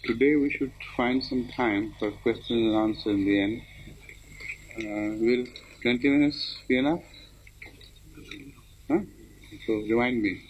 Today we should find some time for questions and answers in the end. Will 20 minutes be enough? Huh? So remind me.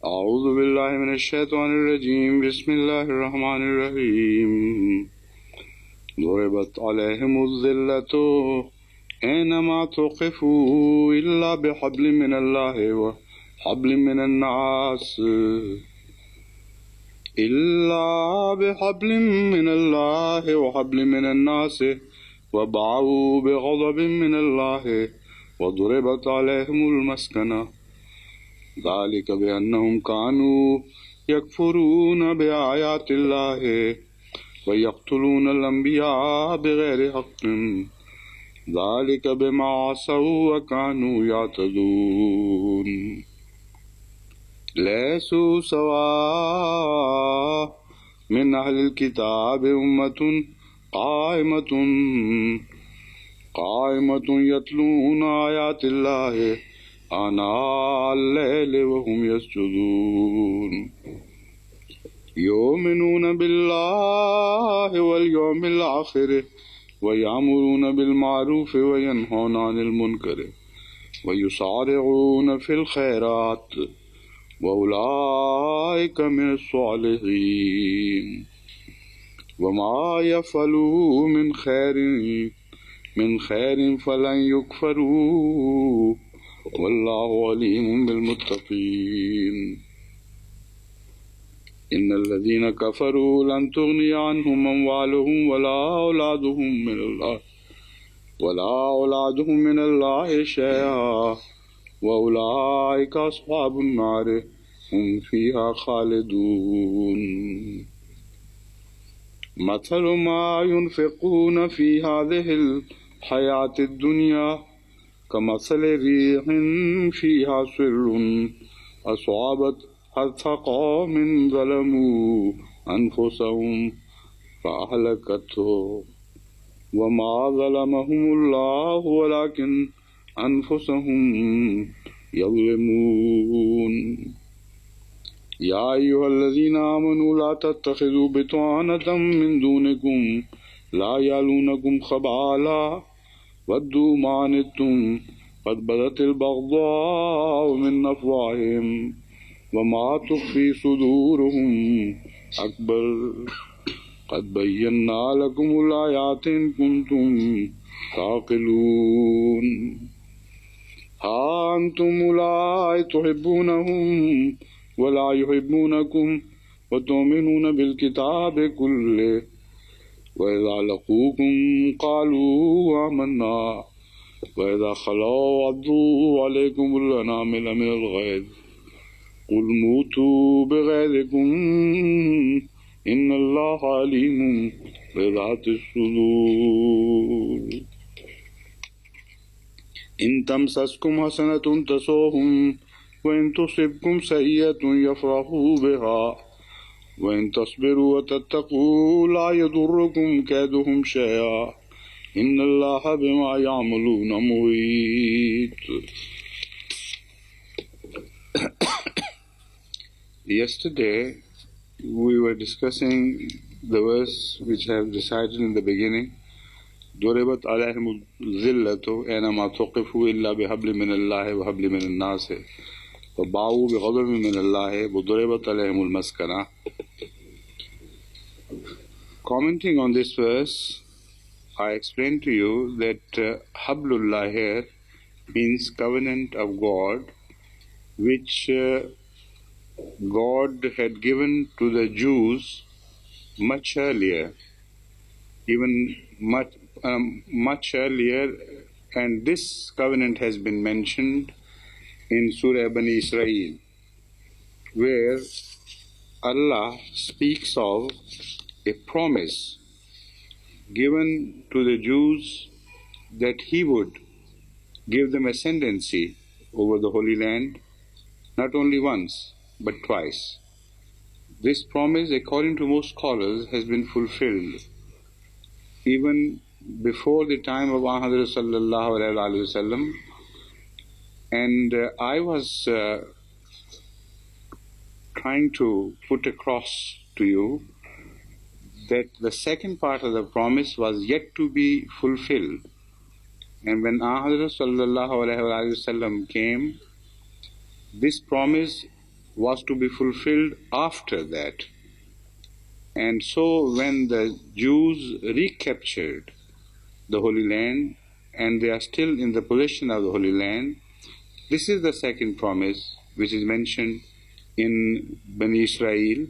أعوذ بالله من الشيطان الرجيم بسم الله الرحمن الرحيم ضربت عليهم الذلة أينما ثقفوا إلا بحبل من الله وحبل من الناس وحبل من الناس وباعوا بغضب من الله وضربت عليهم المسكنة ذلك بأنهم كانوا يكفرون بآيات الله ويقتلون الأنبياء بغير حق ذلك بما عصوا وكانوا يعتدون ليسوا سواء من أهل الكتاب أمة قائمة يتلون آيات الله آناء الليل وهم يسجدون يؤمنون بالله واليوم الآخر ويأمرون بالمعروف وينهون عن المنكر ويسارعون في الخيرات وأولئك من الصالحين وما يفعلوا من خير فلن يكفروا والله عليم بالمتقين إن الذين كفروا لن تغني عنهم أموالهم ولا أولادهم من الله شيئا وأولئك أصحاب النار هم فيها خالدون مثل ما ينفقون في هذه الحياة الدنيا كمثل ريح فيها سر أصابت حرث قوم ظلموا أنفسهم فأهلكته وما ظلمهم الله ولكن أنفسهم يظلمون يا أيها الذين آمنوا لا تتخذوا بطانة من دونكم لا يلونكم خبالا ودوا ما عنتم قد بدت البغضاء من أفواههم وما تخفي صدورهم أكبر قد بينا لكم الآيات إن كنتم تعقلون ها أنتم أولئك تحبونهم ولا يحبونكم وتؤمنون بالكتاب كله وإذا لقوكم قالوا آمنا وإذا خلوا عضوا عليكم الأنامل من الغيظ قل موتوا بغيظكم إن الله عليم بذات الصدور إن تمسسكم حسنة تسؤهم وإن تصبكم سيئة يفرحوا بها وإن تصبروا وتتقوا لا يضركم كيدهم شيئا إن الله بما يعملون محيط. Yesterday we were discussing the verse which I have recited in the beginning. ضربت عليهم الذلة أينما ثقفوا إلا بحبل من الله وحبل من الناس وباعوا بغضب من الله وضربت عليهم المسكنة. Commenting on this verse, I explained to you that Hablullah here means covenant of God, which God had given to the Jews much earlier, even much earlier, and this covenant has been mentioned in Surah Bani Israel, where Allah speaks of a promise given to the Jews that He would give them ascendancy over the Holy Land, not only once, but twice. This promise, according to most scholars, has been fulfilled even before the time of Muhammad sallallahu alaihi wasallam. And I was trying to put across to you that the second part of the promise was yet to be fulfilled. And when Muhammad sallallahu alaihi wasallam came, this promise was to be fulfilled after that. And so when the Jews recaptured the Holy Land and they are still in the possession of the Holy Land, this is the second promise which is mentioned in Bani Israel,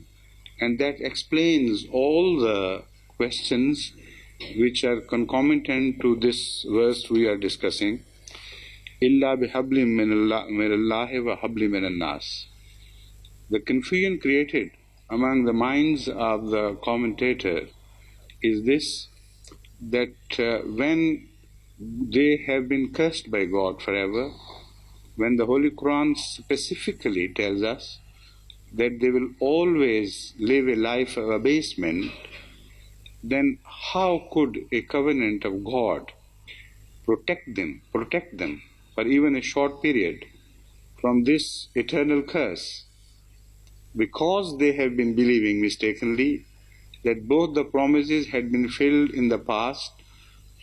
and that explains all the questions which are concomitant to this verse we are discussing. Illa bihablim minallahi wa hablim minannas. The confusion created among the minds of the commentator is this, that when they have been cursed by God forever, when the Holy Quran specifically tells us that they will always live a life of abasement, then how could a covenant of God protect them for even a short period from this eternal curse? Because they have been believing mistakenly that both the promises had been filled in the past,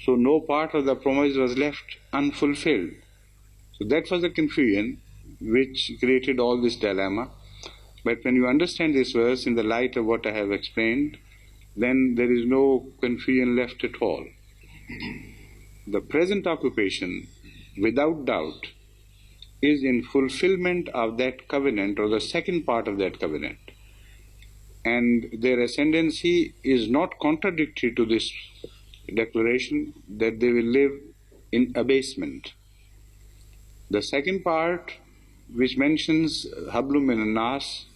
so no part of the promise was left unfulfilled. So that was the confusion which created all this dilemma. But when you understand this verse in the light of what I have explained, then there is no confusion left at all. The present occupation, without doubt, is in fulfillment of that covenant, or the second part of that covenant. And their ascendancy is not contradictory to this declaration that they will live in abasement. The second part, which mentions hablum minan nas,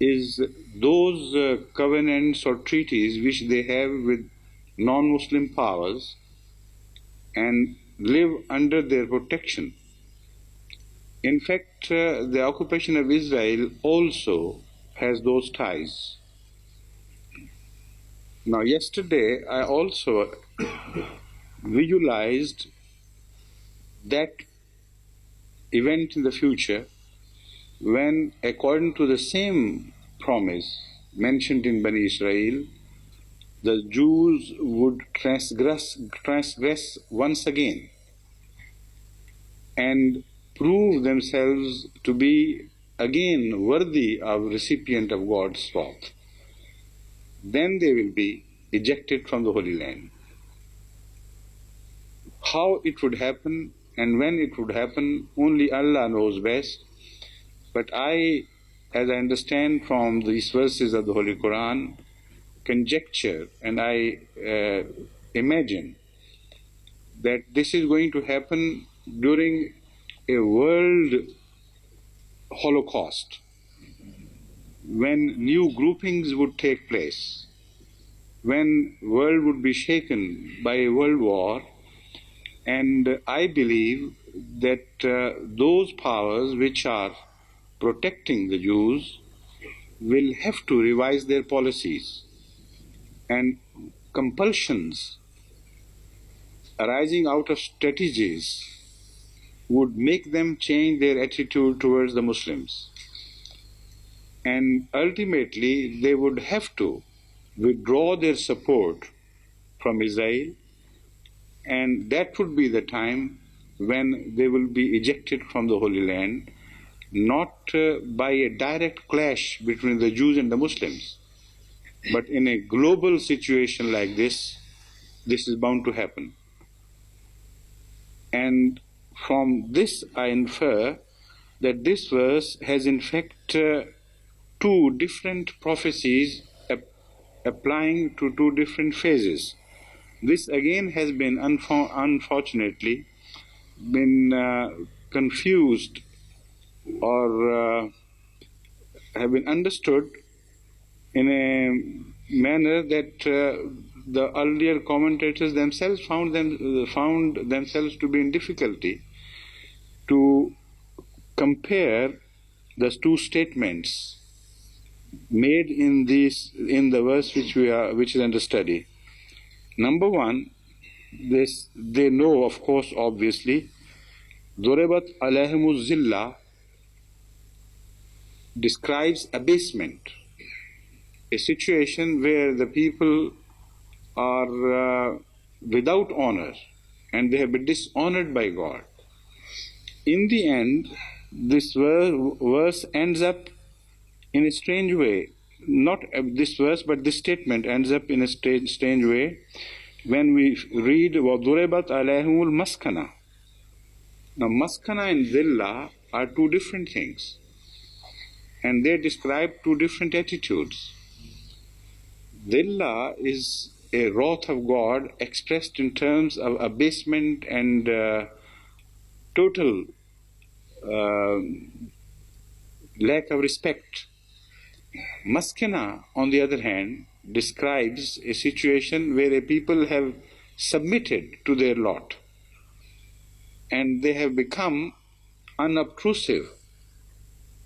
is those covenants or treaties which they have with non-Muslim powers and live under their protection. In fact, the occupation of Israel also has those ties. Now, yesterday I also visualized that event in the future when, according to the same promise mentioned in Bani Israel, the Jews would transgress once again and prove themselves to be again worthy of recipient of God's wrath. Then they will be ejected from the Holy Land. How it would happen and when it would happen, only Allah knows best. But I, as I understand from these verses of the Holy Quran, conjecture and I imagine that this is going to happen during a world holocaust, when new groupings would take place, when world would be shaken by a world war. And I believe that those powers which are protecting the Jews will have to revise their policies, and compulsions arising out of strategies would make them change their attitude towards the Muslims. And ultimately they would have to withdraw their support from Israel, and that would be the time when they will be ejected from the Holy Land, not by a direct clash between the Jews and the Muslims, but in a global situation like this is bound to happen. And from this I infer that this verse has in fact two different prophecies applying to two different phases. This again has been unfortunately been confused or have been understood in a manner that the earlier commentators themselves found themselves to be in difficulty to compare the two statements made in the verse which is under study. Number one, they know, of course, obviously, Duribat alayhimu zilla describes abasement, a situation where the people are without honor and they have been dishonored by God. In the end, this verse ends up in a strange way. Not this verse, but this statement ends up in a strange way when we read وَضُرِبَتْ عَلَيْهِمُ الْمَسْكَنَةِ. Now, maskana and zilla are two different things, and they describe two different attitudes. Zilla is a wrath of God expressed in terms of abasement and total lack of respect. Maskana, on the other hand, describes a situation where a people have submitted to their lot and they have become unobtrusive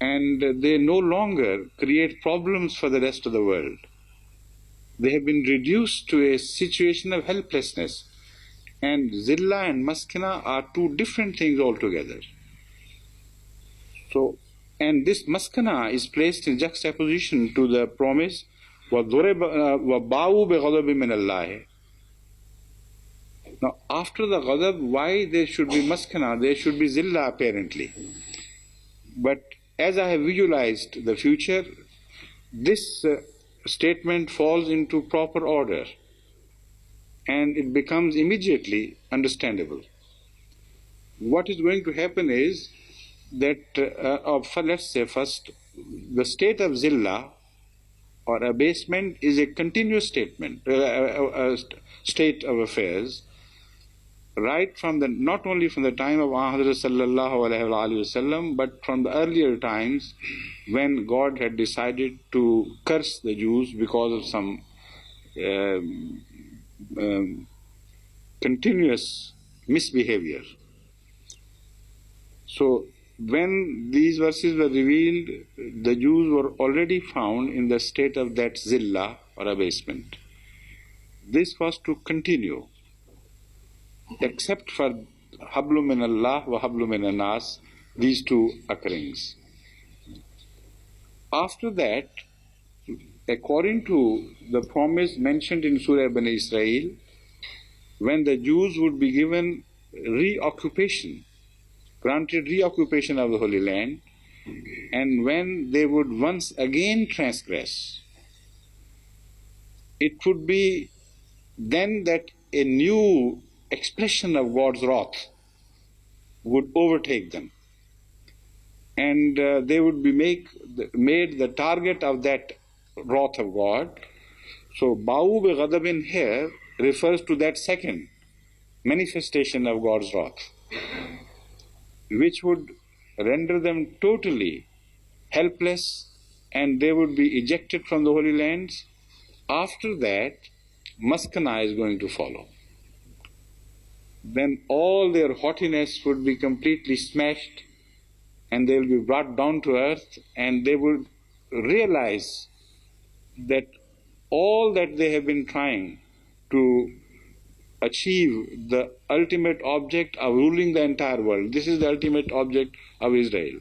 and they no longer create problems for the rest of the world. They have been reduced to a situation of helplessness, and zilla and maskana are two different things altogether. So, and this maskana is placed in juxtaposition to the promise وَبَاءُوا بِغَضَبٍ مِّنَ اللَّهِ. Now, after the ghadab, why there should be maskana? There should be zilla apparently. But as I have visualized the future, this statement falls into proper order and it becomes immediately understandable. What is going to happen is that, let's say first, the state of zilla or abasement is a continuous state of affairs, right from not only from the time of Hazrat sallallahu alaihi wasallam, but from the earlier times when God had decided to curse the Jews because of some continuous misbehavior. So when these verses were revealed, the Jews were already found in the state of that zilla or abasement. This was to continue, except for hablu min Allah wa hablu min nas, these two occurrings. After that, according to the promise mentioned in Surah Bani Israel, when the Jews would be given granted reoccupation of the Holy Land, and when they would once again transgress, it would be then that a new expression of God's wrath would overtake them, and they would be made the target of that wrath of God. So Ba'u bi ghadabin here refers to that second manifestation of God's wrath, which would render them totally helpless and they would be ejected from the Holy Lands. After that, maskana is going to follow. Then all their haughtiness would be completely smashed and they will be brought down to earth, and they would realize that all that they have been trying to achieve, the ultimate object of ruling the entire world, this is the ultimate object of Israel,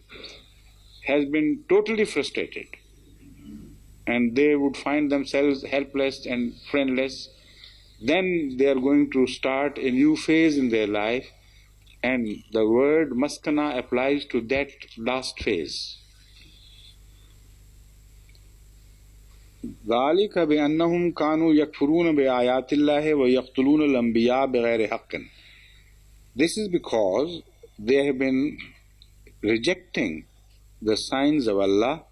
has been totally frustrated, and they would find themselves helpless and friendless. Then they are going to start a new phase in their life, and the word maskana applies to that last phase. ذَلِكَ بِأَنَّهُمْ كَانُوا يَكْفُرُونَ بِآيَاتِ اللَّهِ وَيَقْتُلُونَ الْأَنْبِيَاءَ بِغَيْرِ حَقٍّ. This is because they have been rejecting the signs of Allah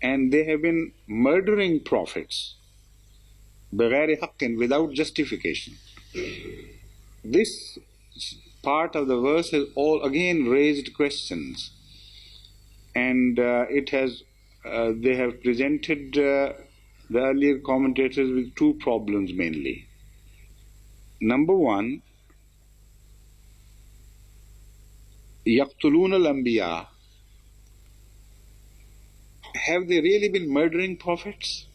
and they have been murdering prophets بِغَيْرِ حَقٍّ, without justification. This part of the verse has all again raised questions, and they have presented the earlier commentators with two problems mainly. Number one, يقتلون الأنبياء. Have they really been murdering prophets?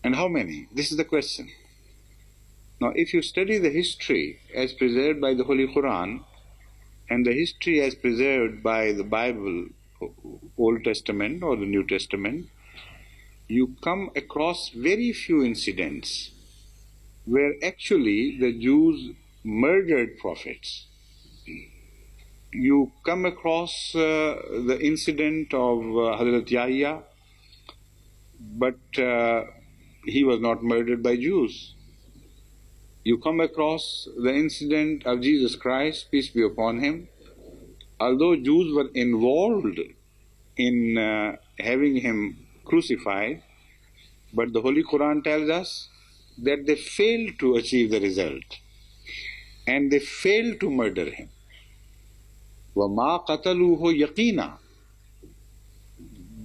And how many? This is the question. Now, if you study the history as preserved by the Holy Quran and the history as preserved by the Bible, Old Testament or the New Testament, you come across very few incidents where actually the Jews murdered prophets. You come across the incident of Hazrat Yahya, but he was not murdered by Jews. You come across the incident of Jesus Christ, peace be upon him. Although Jews were involved in having him crucified, but the Holy Quran tells us that they failed to achieve the result and they failed to murder him. وَمَا قَتَلُوهُ يَقِينًا.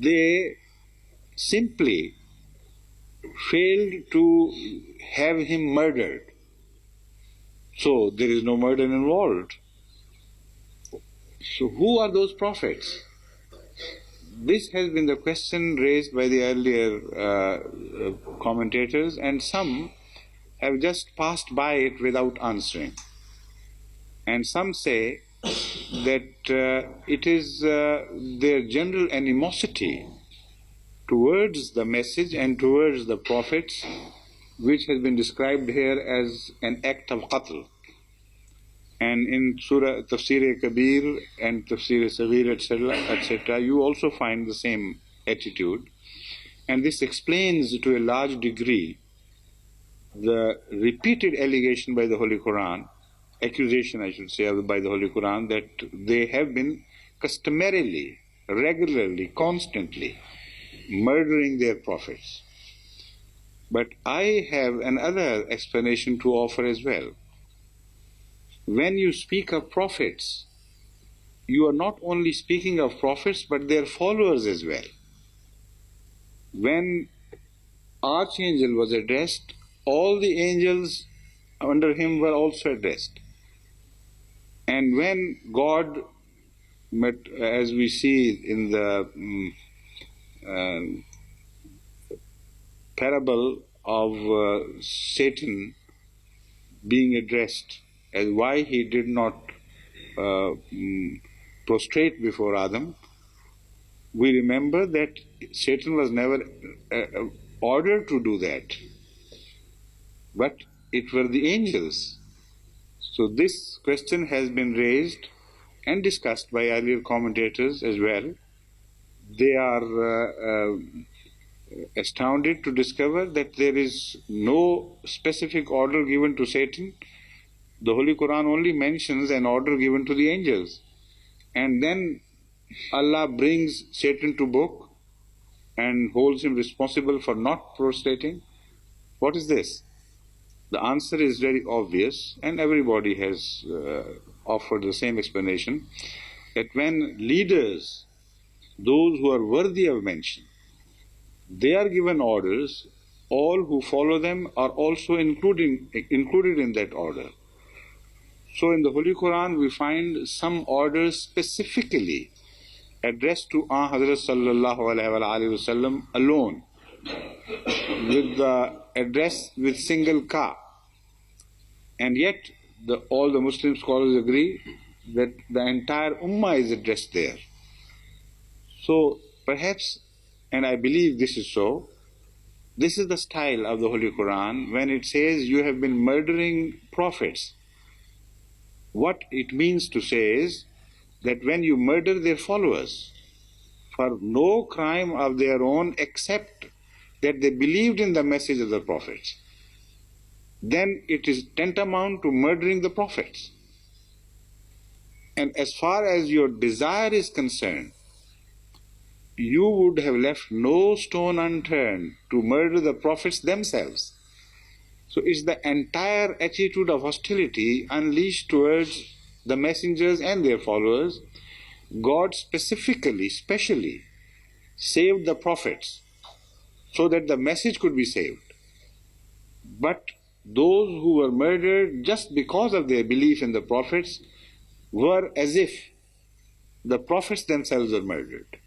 They simply failed to have him murdered. So there is no murder involved. So who are those prophets? This has been the question raised by the earlier commentators, and some have just passed by it without answering. And some say that it is their general animosity towards the message and towards the prophets, which has been described here as an act of qatl. And in Surah Tafsir Kabir and Tafsir Saghir, etc., you also find the same attitude. And this explains to a large degree the repeated allegation by the Holy Quran, accusation I should say by the Holy Quran, that they have been customarily, regularly, constantly murdering their prophets. But I have another explanation to offer as well. When you speak of prophets, you are not only speaking of prophets, but their followers as well. When Archangel was addressed, all the angels under him were also addressed. And when God met, as we see in the parable of Satan being addressed as why he did not prostrate before Adam, we remember that Satan was never ordered to do that, but it were the angels. So this question has been raised and discussed by earlier commentators as well. They are astounded to discover that there is no specific order given to Satan. The Holy Quran only mentions an order given to the angels. And then Allah brings Satan to book and holds him responsible for not prostrating. What is this? The answer is very obvious, and everybody has offered the same explanation, that when leaders, those who are worthy of mention, they are given orders, all who follow them are also included in that order. So in the Holy Quran we find some orders specifically addressed to Hazrat Sallallahu Alaihi Wasallam alone, with the address with single ka. And yet all the Muslim scholars agree that the entire ummah is addressed there. So perhaps, and I believe this is so, this is the style of the Holy Quran when it says you have been murdering prophets. What it means to say is that when you murder their followers for no crime of their own except that they believed in the message of the prophets, then it is tantamount to murdering the prophets. And as far as your desire is concerned, you would have left no stone unturned to murder the prophets themselves. So it's the entire attitude of hostility unleashed towards the messengers and their followers. God specifically, specially saved the prophets so that the message could be saved. But those who were murdered just because of their belief in the prophets were as if the prophets themselves were murdered.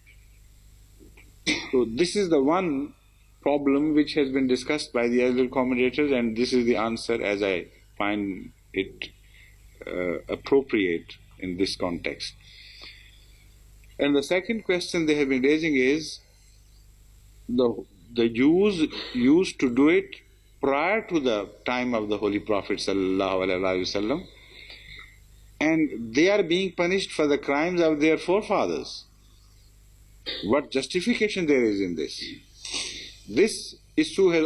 So this is the one problem which has been discussed by the earlier commentators, and this is the answer as I find it appropriate in this context. And the second question they have been raising is the Jews used to do it prior to the time of the Holy Prophet sallallahu alaihi wasallam, and they are being punished for the crimes of their forefathers. What justification there is in this? This issue has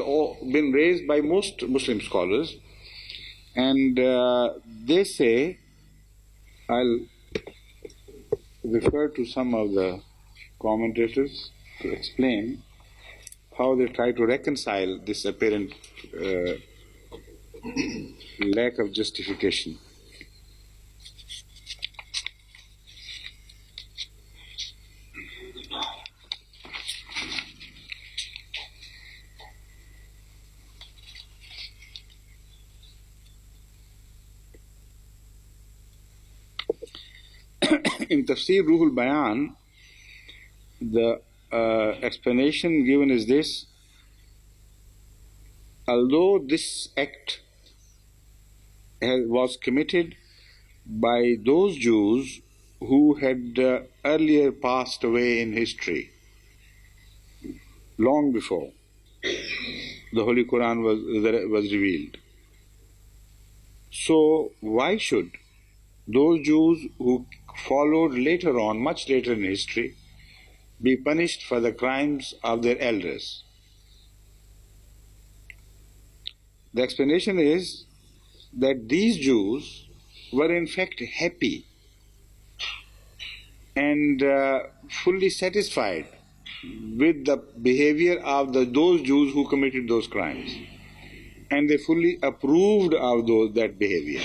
been raised by most Muslim scholars, and they say, I'll refer to some of the commentators to explain how they try to reconcile this apparent lack of justification. In Tafsir Ruhul Bayan, the explanation given is this: although this act was committed by those Jews who had earlier passed away in history, long before the Holy Quran was revealed, so why should those Jews who followed later on, much later in history, be punished for the crimes of their elders? The explanation is that these Jews were in fact happy and fully satisfied with the behavior of those Jews who committed those crimes, and they fully approved of that behavior.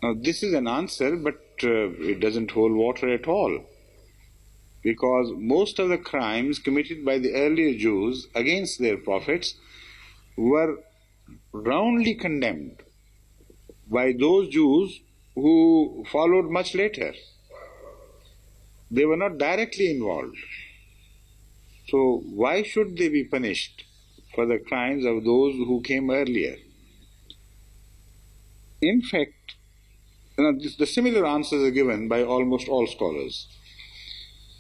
Now this is an answer, but it doesn't hold water at all, because most of the crimes committed by the earlier Jews against their prophets were roundly condemned by those Jews who followed much later. They were not directly involved. So why should they be punished for the crimes of those who came earlier? In fact, the similar answers are given by almost all scholars.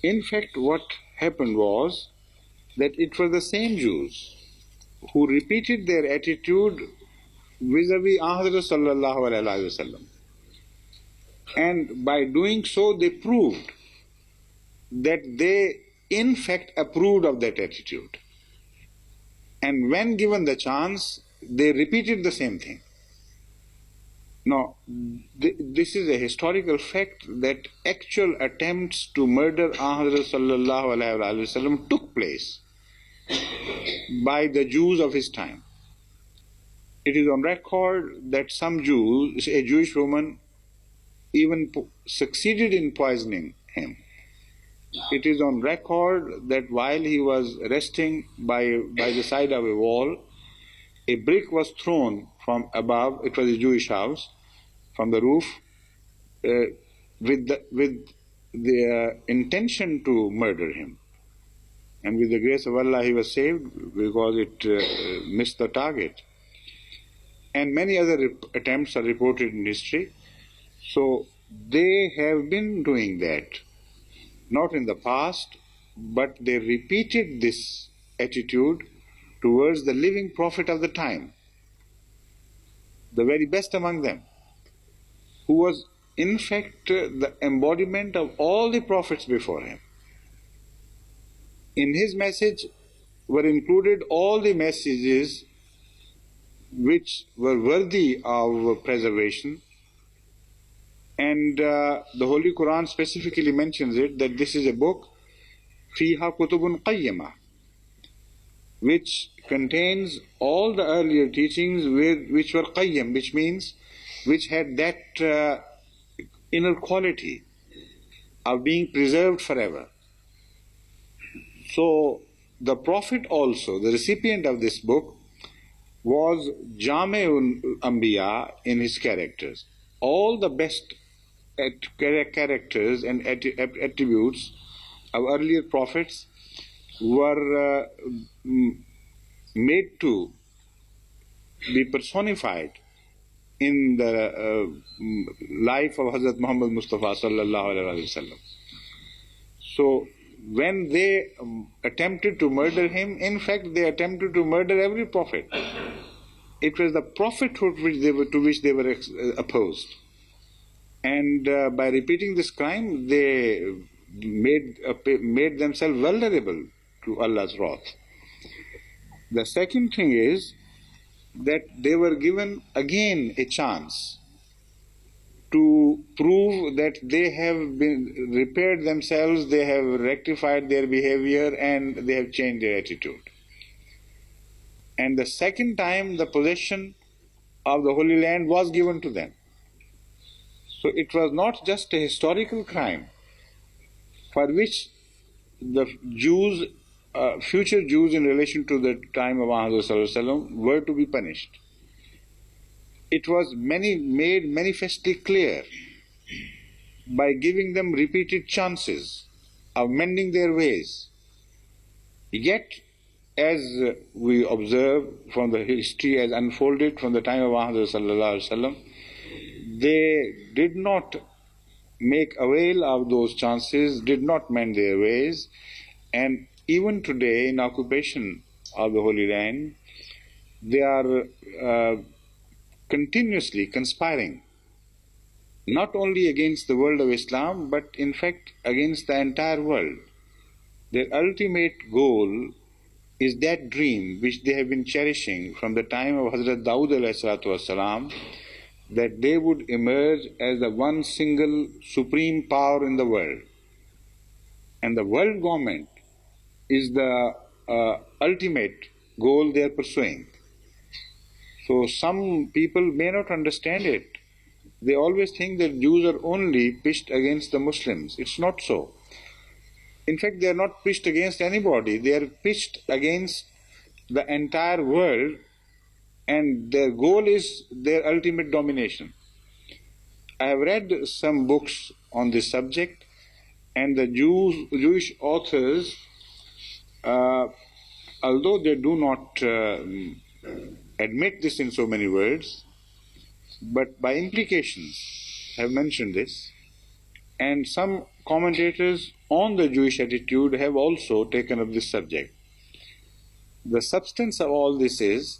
In fact, what happened was that it was the same Jews who repeated their attitude vis-a-vis Ahmad sallallahu alaihi wasallam, and by doing so they proved that they in fact approved of that attitude, and when given the chance they repeated the same thing. Now this is a historical fact that actual attempts to murder Ahmad sallallahu alaihi wasallam took place by the Jews of his time. It is on record that some Jews, a Jewish woman, even succeeded in poisoning him. It is on record that while he was resting by the side of a wall, a brick was thrown from above. It was a Jewish house, from the roof, with the intention to murder him. And with the grace of Allah, he was saved because it missed the target. And many other attempts are reported in history. So they have been doing that, not in the past, but they repeated this attitude towards the living prophet of the time, the very best among them, who was in fact the embodiment of all the prophets before him. In his message were included all the messages which were worthy of preservation, and the Holy Quran specifically mentions it, that this is a book فيها كتب قيمة, which contains all the earlier teachings which were qayyim, which means which had that inner quality of being preserved forever. So the Prophet also, the recipient of this book, was Jame'ul Anbiya in his characters. All the best characters and attributes of earlier prophets were made to be personified in the life of Hazrat Muhammad Mustafa sallallahu alaihi wasallam. So when they attempted to murder him, in fact they attempted to murder every prophet. It was the prophethood to which they were opposed. And by repeating this crime, they made themselves vulnerable to Allah's wrath. The second thing is that they were given again a chance to prove that they have been repaired themselves, they have rectified their behavior, and they have changed their attitude. And the second time the possession of the Holy Land was given to them. So it was not just a historical crime for which the Jews, future Jews in relation to the time of Muhammad were to be punished. It was made manifestly clear by giving them repeated chances of mending their ways. Yet, as we observe from the history as unfolded from the time of Muhammad, they did not make avail of those chances, did not mend their ways, and even today in occupation of the Holy Land, they are continuously conspiring, not only against the world of Islam, but in fact against the entire world. Their ultimate goal is that dream which they have been cherishing from the time of Hazrat Dawood ﷺ, that they would emerge as the one single supreme power in the world. And the world government is the ultimate goal they are pursuing. So some people may not understand it. They always think that Jews are only pitched against the Muslims. It's not so. In fact, they are not pitched against anybody. They are pitched against the entire world, and their goal is their ultimate domination. I have read some books on this subject, and the Jewish authors, although they do not admit this in so many words, but by implications have mentioned this, and some commentators on the Jewish attitude have also taken up this subject. The substance of all this is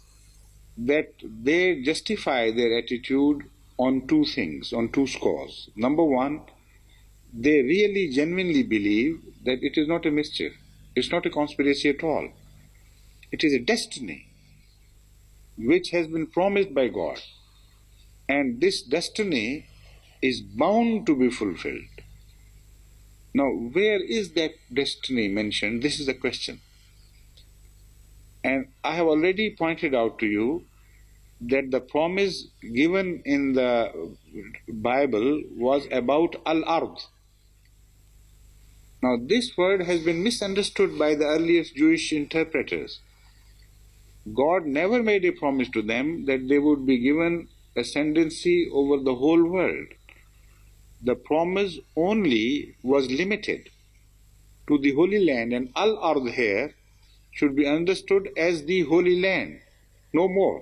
that they justify their attitude on two things, on two scores. Number one, they really genuinely believe that it is not a mischief, it's not a conspiracy at all. It is a destiny which has been promised by God, and this destiny is bound to be fulfilled. Now, where is that destiny mentioned? This is the question. And I have already pointed out to you that the promise given in the Bible was about al-ard. Now, this word has been misunderstood by the earliest Jewish interpreters. God never made a promise to them that they would be given ascendancy over the whole world. The promise only was limited to the Holy Land, and al-ard here should be understood as the Holy Land, no more.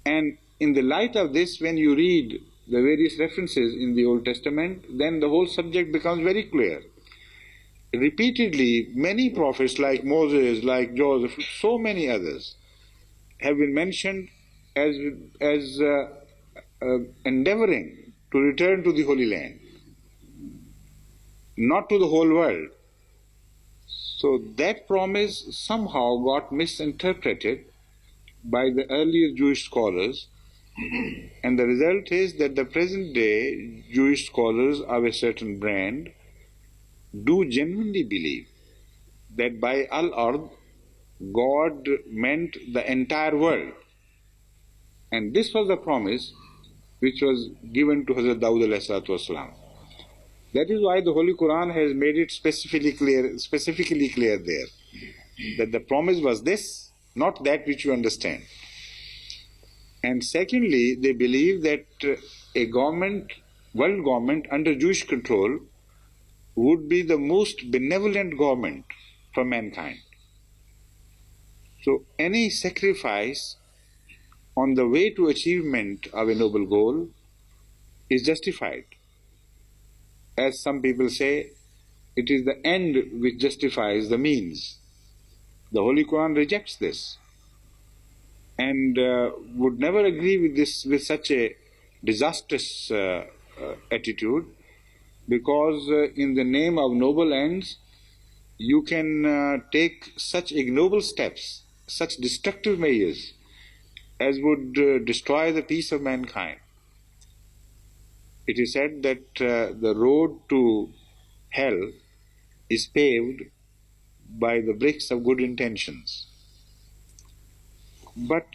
And in the light of this, when you read the various references in the Old Testament, then the whole subject becomes very clear. Repeatedly, many prophets like Moses, like Joseph, so many others have been mentioned as endeavoring to return to the Holy Land, not to the whole world. So that promise somehow got misinterpreted by the earlier Jewish scholars, and the result is that the present day Jewish scholars of a certain brand do genuinely believe that by al-ard God meant the entire world, and this was the promise which was given to Hazrat Dawood ﷺ. That is why the Holy Quran has made it specifically clear there. that the promise was this, not that which you understand. And secondly, they believe that a government, world government under Jewish control would be the most benevolent government for mankind. So any sacrifice on the way to achievement of a noble goal is justified. As some people say, it is the end which justifies the means. The Holy Quran rejects this and would never agree with this, with such a disastrous attitude, because in the name of noble ends you can take such ignoble steps, such destructive measures as would destroy the peace of mankind. It is said that the road to hell is paved by the bricks of good intentions. But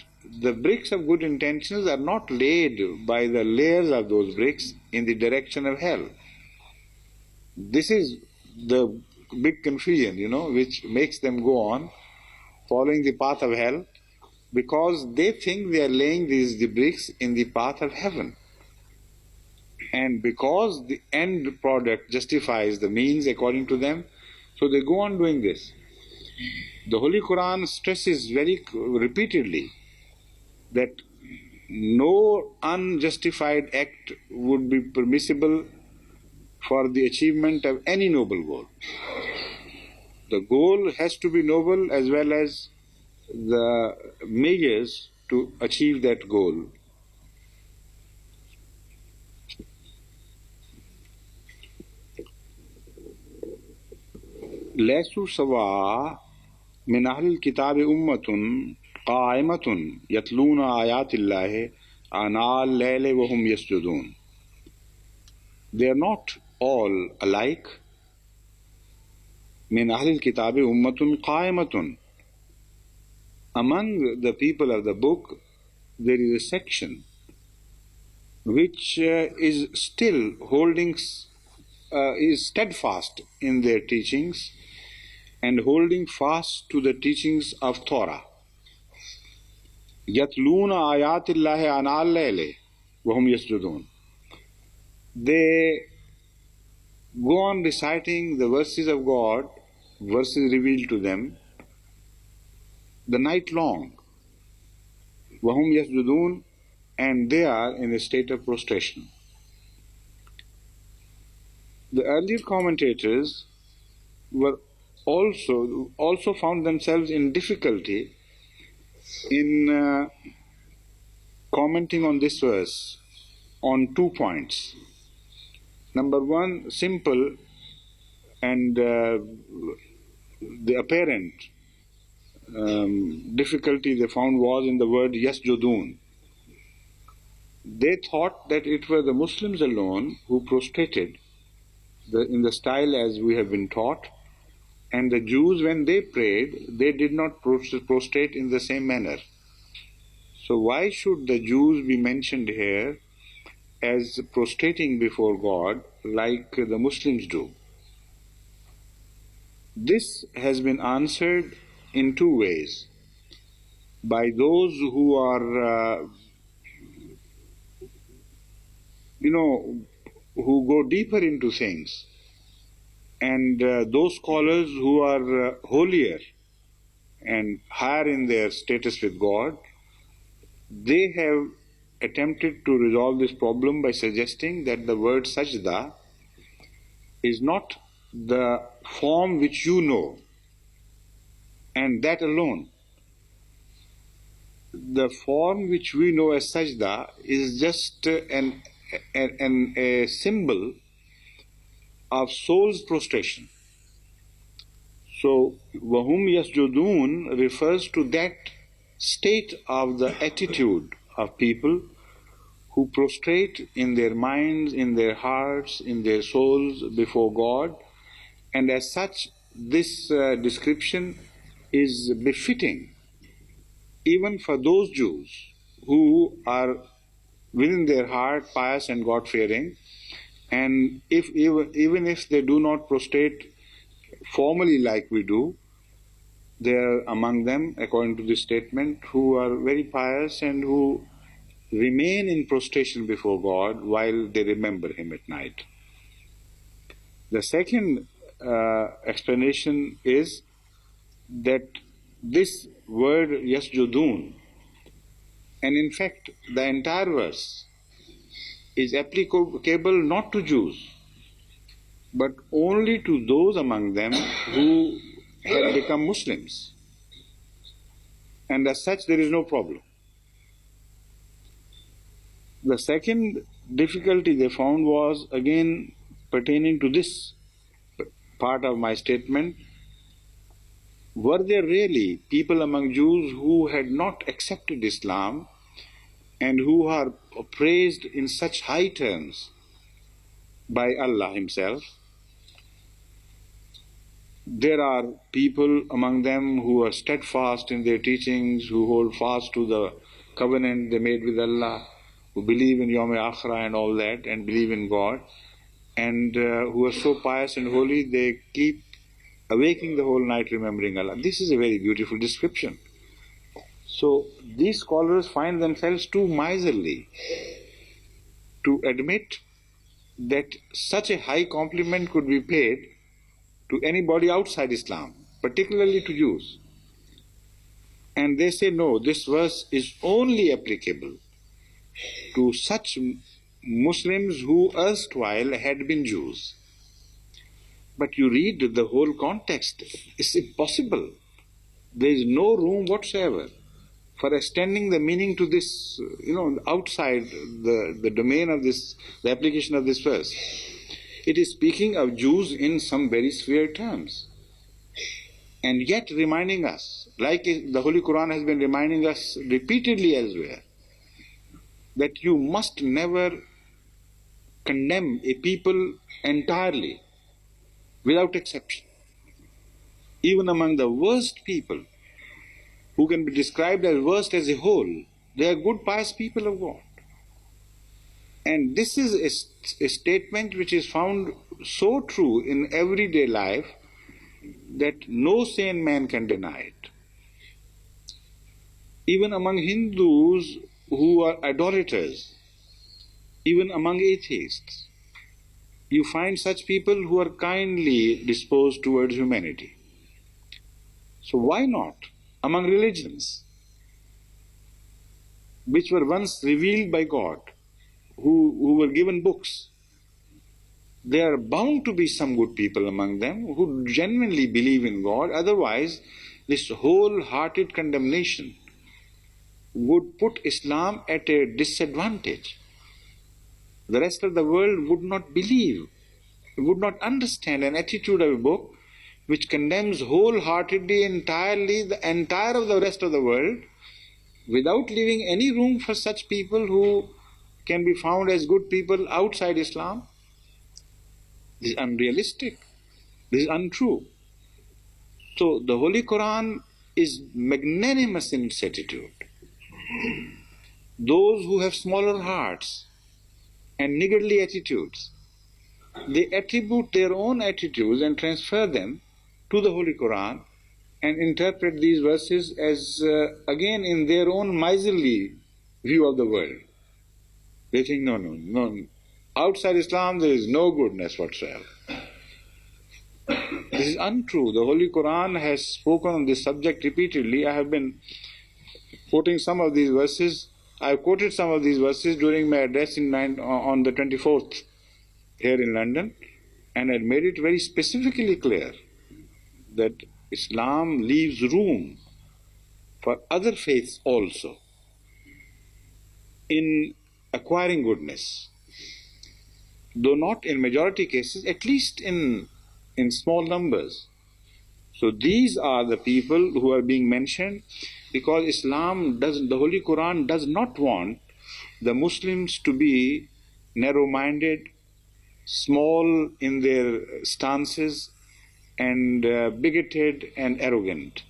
the bricks of good intentions are not laid by the layers of those bricks in the direction of hell. This is the big confusion, which makes them go on following the path of hell, because they think they are laying the bricks in the path of heaven. And because the end product justifies the means according to them, so they go on doing this. The Holy Quran stresses very repeatedly that no unjustified act would be permissible for the achievement of any noble goal. The goal has to be noble as well as the measures to achieve that goal. لَيْسُوا سَوَاءً مِنْ أَهْلِ الْكِتَابِ أُمَّةٌ قَائِمَةٌ يَتْلُونَ آيَاتِ اللَّهِ آنَاءَ اللَّيْلِ وَهُمْ يَسْجُدُونَ. They are not all alike. مِنْ أَهْلِ الْكِتَابِ أُمَّةٌ قَائِمَةٌ. Among the people of the book, there is a section which is still holding, is steadfast in their teachings and holding fast to the teachings of Torah. يَتْلُونَ آيَاتِ اللَّهِ آنَاءَ اللَّيْلِ وَهُمْ يَسْجُدُونَ. They go on reciting the verses of God, verses revealed to them, the night long. وَهُمْ يَسْجُدُونَ, and they are in a state of prostration. The earlier commentators were also found themselves in difficulty in commenting on this verse on 2 points. Number one, simple and the apparent difficulty they found was in the word yasjudun. They thought that it were the Muslims alone who prostrated in the style as we have been taught, and the Jews, when they prayed, they did not prostrate in the same manner. So why should the Jews be mentioned here as prostrating before God like the Muslims do? This has been answered in 2 ways. By those who are, who go deeper into things, and those scholars who are holier and higher in their status with God, they have attempted to resolve this problem by suggesting that the word sajda is not the form which you know, and that alone. The form which we know as sajda is just a symbol of soul's prostration. So, وَهُمْ يَسْجُدُونَ refers to that state of the attitude of people who prostrate in their minds, in their hearts, in their souls before God, and as such, this description is befitting even for those Jews who are within their heart pious and God-fearing, and even if they do not prostrate formally like we do, there are among them, according to this statement, who are very pious and who remain in prostration before God while they remember Him at night. The second explanation is that this word yasjudun, and in fact the entire verse, is applicable not to Jews, but only to those among them who have become Muslims. And as such, there is no problem. The second difficulty they found was again pertaining to this part of my statement. Were there really people among Jews who had not accepted Islam and who are praised in such high terms by Allah Himself? There are people among them who are steadfast in their teachings, who hold fast to the covenant they made with Allah, who believe in Yawm Akhirah and all that, and believe in God, and who are so pious and holy they keep awaking the whole night remembering Allah. This is a very beautiful description. So these scholars find themselves too miserly to admit that such a high compliment could be paid to anybody outside Islam, particularly to Jews. And they say, no, this verse is only applicable to such Muslims who erstwhile had been Jews. But you read the whole context, it's impossible. There is no room whatsoever for extending the meaning to this, outside the domain of this, the application of this verse. It is speaking of Jews in some very severe terms, and yet reminding us, like the Holy Quran has been reminding us repeatedly elsewhere, that you must never condemn a people entirely, without exception. Even among the worst people, who can be described as worst as a whole, they are good, pious people of God. And this is a statement which is found so true in everyday life that no sane man can deny it. Even among Hindus who are idolaters, even among atheists, you find such people who are kindly disposed towards humanity. So why not among religions, which were once revealed by God, who were given books? There are bound to be some good people among them who genuinely believe in God. Otherwise, this wholehearted condemnation would put Islam at a disadvantage. The rest of the world would not believe, would not understand an attitude of a book which condemns wholeheartedly, entirely, the entire of the rest of the world, without leaving any room for such people who can be found as good people outside Islam. This is unrealistic. This is untrue. So the Holy Quran is magnanimous in its attitude. Those who have smaller hearts and niggardly attitudes, they attribute their own attitudes and transfer them to the Holy Quran and interpret these verses as, again, in their own miserly view of the world. They think, no, outside Islam there is no goodness whatsoever. This is untrue. The Holy Quran has spoken on this subject repeatedly. I have been quoting some of these verses. I have quoted some of these verses during my address on the 24th here in London, and I made it very specifically clear that Islam leaves room for other faiths also in acquiring goodness, though not in majority cases, at least in small numbers. So these are the people who are being mentioned, because the Holy Quran does not want the Muslims to be narrow-minded, small in their stances, and bigoted and arrogant.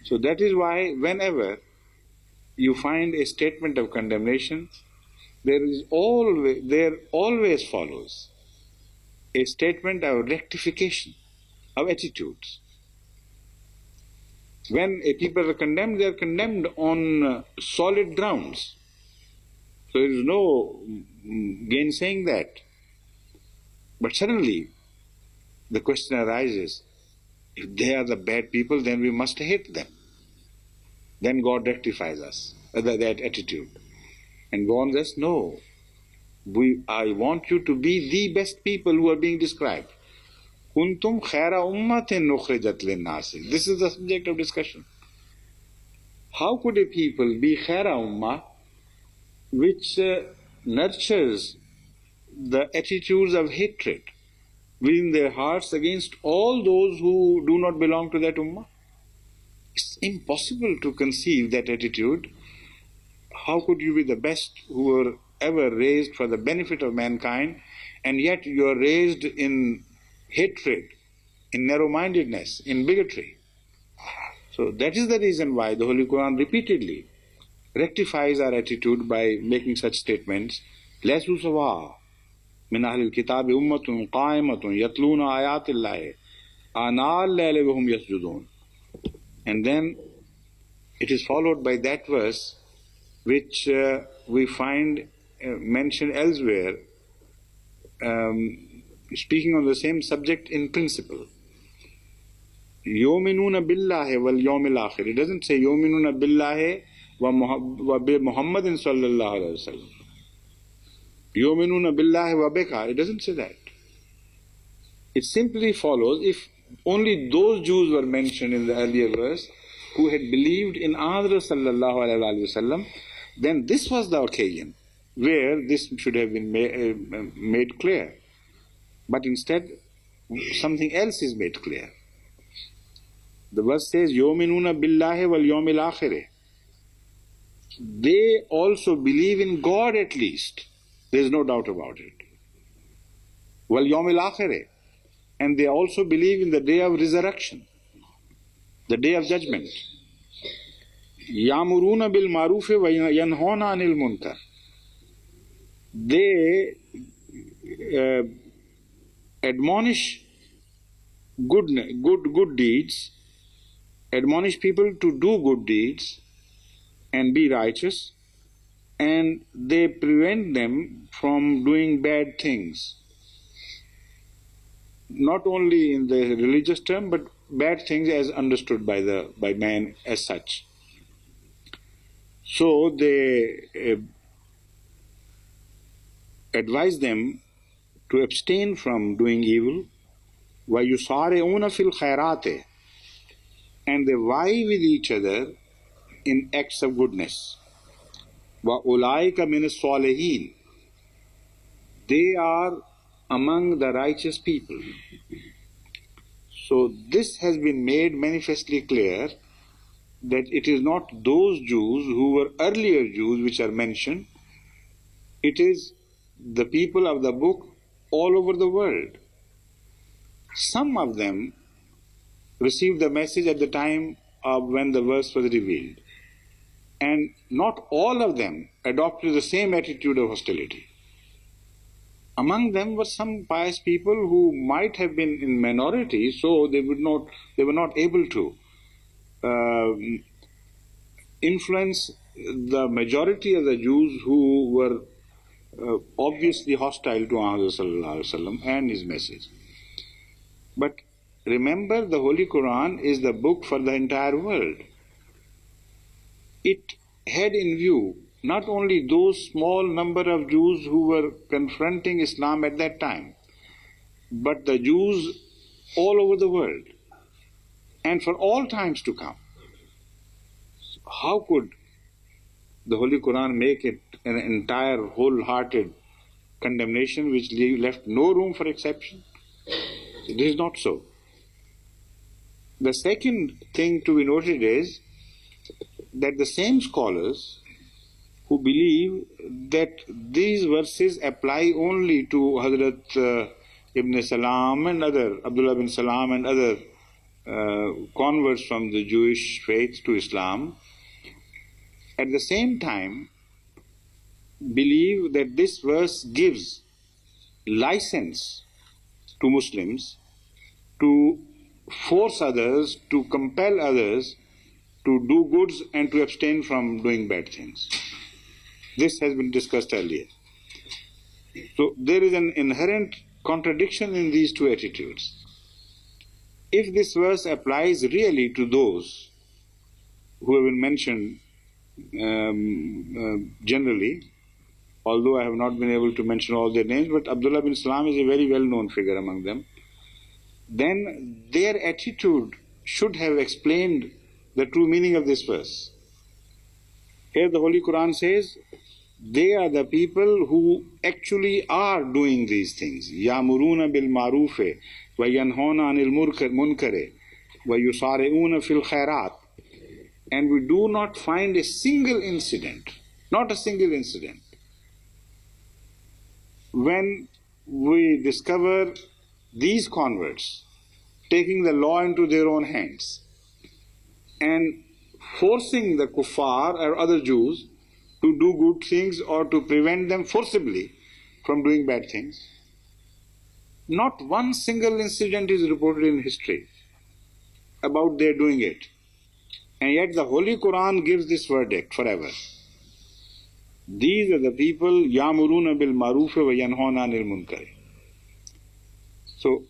So that is why whenever you find a statement of condemnation, there always follows a statement of rectification of attitudes. When a people are condemned, they are condemned on solid grounds. So there is no gainsaying that. But suddenly, the question arises, if they are the bad people, then we must hate them. Then God rectifies us, that attitude, and warns us, no, I want you to be the best people who are being described. Kuntum khaira ummatin ukhrijat linnasi. This is the subject of discussion. How could a people be khaira ummah which nurtures the attitudes of hatred within their hearts against all those who do not belong to that ummah? It's impossible to conceive that attitude. How could you be the best who were ever raised for the benefit of mankind, and yet you are raised in hatred, in narrow-mindedness, in bigotry? So that is the reason why the Holy Quran repeatedly rectifies our attitude by making such statements. لَيْسُوا سَوَاءً مِنْ أَهْلِ الْكِتَابِ أُمَّةٌ قَائِمَةٌ يَتْلُونَ آيَاتِ اللَّهِ آنَاءَ اللَّيْلِ وَهُمْ يَسْجُدُونَ. And then it is followed by that verse which we find mentioned elsewhere, speaking on the same subject in principle. يُؤْمِنُونَ بِاللَّهِ وَالْيَوْمِ الْآخِرِ. It doesn't say يُؤْمِنُونَ بِاللَّهِ وَبِمُحَمَّدٍ صَلَّى اللَّهُ عَلَيْهِ وَسَلَّمَ. يُؤْمِنُونَ بِاللَّهِ وَبِكَ. It doesn't say that. It simply follows, if only those Jews were mentioned in the earlier verse who had believed in Anadra sallallahu alayhi wa sallam, then this was the occasion where this should have been made clear. But instead, something else is made clear. The verse says, يُؤْمِنُونَ بِاللَّهِ وَالْيَوْمِ الْآخِرِ. They also believe in God at least. There is no doubt about it. وَالْيَوْمِ الْآخِرِ. And they also believe in the day of resurrection, the day of judgment. يَأْمُرُونَ بِالْمَعْرُوفِ وَيَنْهَوْنَ عَنِ الْمُنكَرِ. They admonish good deeds, admonish people to do good deeds and be righteous, and they prevent them from doing bad things. Not only in the religious term, but bad things as understood by man as such. So they advise them to abstain from doing evil. وَيُسَارِعُونَ فِي الْخَيْرَاتِ. And they vie with each other in acts of goodness. وَأُولَٰئِكَ مِنَ الصَّالِحِينَ. They are among the righteous people. So this has been made manifestly clear that it is not those Jews who were earlier Jews which are mentioned. It is the people of the book all over the world. Some of them received the message at the time of when the verse was revealed, and not all of them adopted the same attitude of hostility. Among them were some pious people who might have been in minority, so they were not able to influence the majority of the Jews who were obviously hostile to Muhammad sallallahu alaihi wasallam and his message. But remember, the Holy Quran is the book for the entire world. It had in view not only those small number of Jews who were confronting Islam at that time, but the Jews all over the world and for all times to come. How could the Holy Quran make it an entire wholehearted condemnation which left no room for exception? It is not so. The second thing to be noted is that the same scholars who believe that these verses apply only to Hazrat Ibn Salam and Abdullah bin Salam and other converts from the Jewish faith to Islam, at the same time believe that this verse gives license to Muslims to force others, to compel others to do goods and to abstain from doing bad things. This has been discussed earlier. So there is an inherent contradiction in these two attitudes. If this verse applies really to those who have been mentioned generally, although I have not been able to mention all their names, but Abdullah bin Salam is a very well-known figure among them, then their attitude should have explained the true meaning of this verse. Here the Holy Quran says, they are the people who actually are doing these things. يَأْمُرُونَ بِالْمَعْرُوفِ وَيَنْهَوْنَ عَنِ الْمُنْكَرِ وَيُسَارِعُونَ فِي الْخَيْرَاتِ. And we do not find a single incident, not a single incident, when we discover these converts taking the law into their own hands and forcing the kuffar or other Jews to do good things or to prevent them forcibly from doing bad things. Not one single incident is reported in history about their doing it. And yet the Holy Quran gives this verdict forever. These are the people, يَأْمُرُونَ بِالْمَعْرُوفِ وَيَنْهَوْنَ عَنِ الْمُنْكَرِ. So,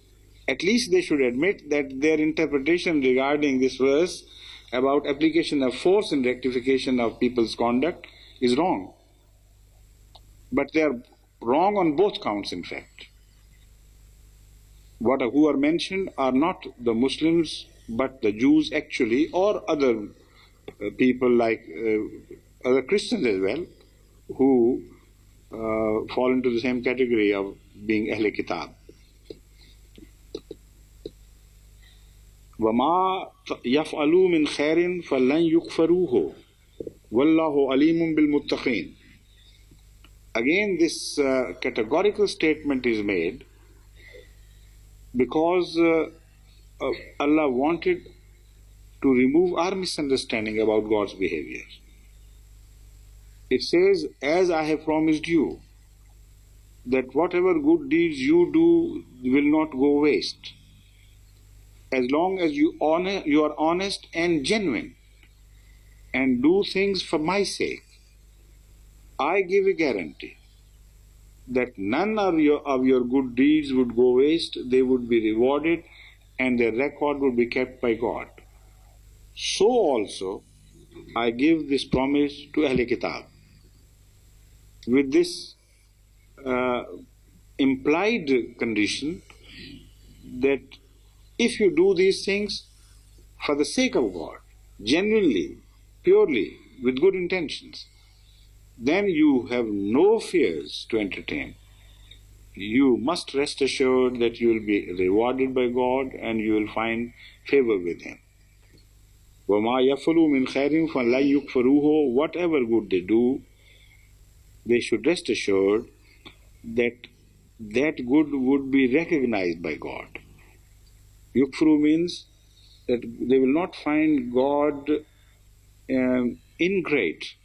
at least they should admit that their interpretation regarding this verse about application of force in rectification of people's conduct is wrong. But they are wrong on both counts, in fact. Who are mentioned are not the Muslims, but the Jews actually, or other people like other Christians as well, who fall into the same category of being Ahl Kitab. وَمَا يَفْعَلُوا مِنْ خَيْرٍ فَلَنْ يُكْفَرُوهُ وَاللَّهُ عَلِيمٌ بِالْمُتَّقِينَ. Again, this categorical statement is made because Allah wanted to remove our misunderstanding about God's behavior. It says, as I have promised you, that whatever good deeds you do will not go waste. As long as you are honest and genuine and do things for my sake, I give a guarantee that none of your good deeds would go waste. They would be rewarded and their record would be kept by God. So also, I give this promise to Ahl Kitab. With this implied condition that if you do these things for the sake of God, genuinely, purely, with good intentions, then you have no fears to entertain. You must rest assured that you will be rewarded by God and you will find favor with Him. وَمَا يَفْعَلُوا مِنْ خَيْرٍ فَلَنْ يُكْفَرُوهُ. Whatever good they do, they should rest assured that that good would be recognized by God. Yukfuru means that they will not find God ingrate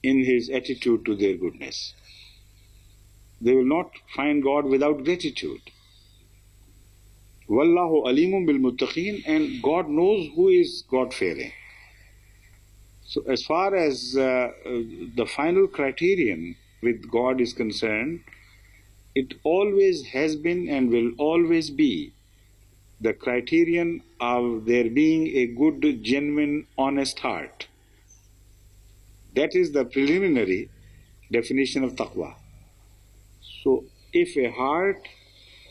in His attitude to their goodness. They will not find God without gratitude. Wallahu alimun bil muttaqin, and God knows who is God-fearing. So as far as the final criterion with God is concerned, it always has been and will always be the criterion of there being a good, genuine, honest heart. That is the preliminary definition of taqwa. So if a heart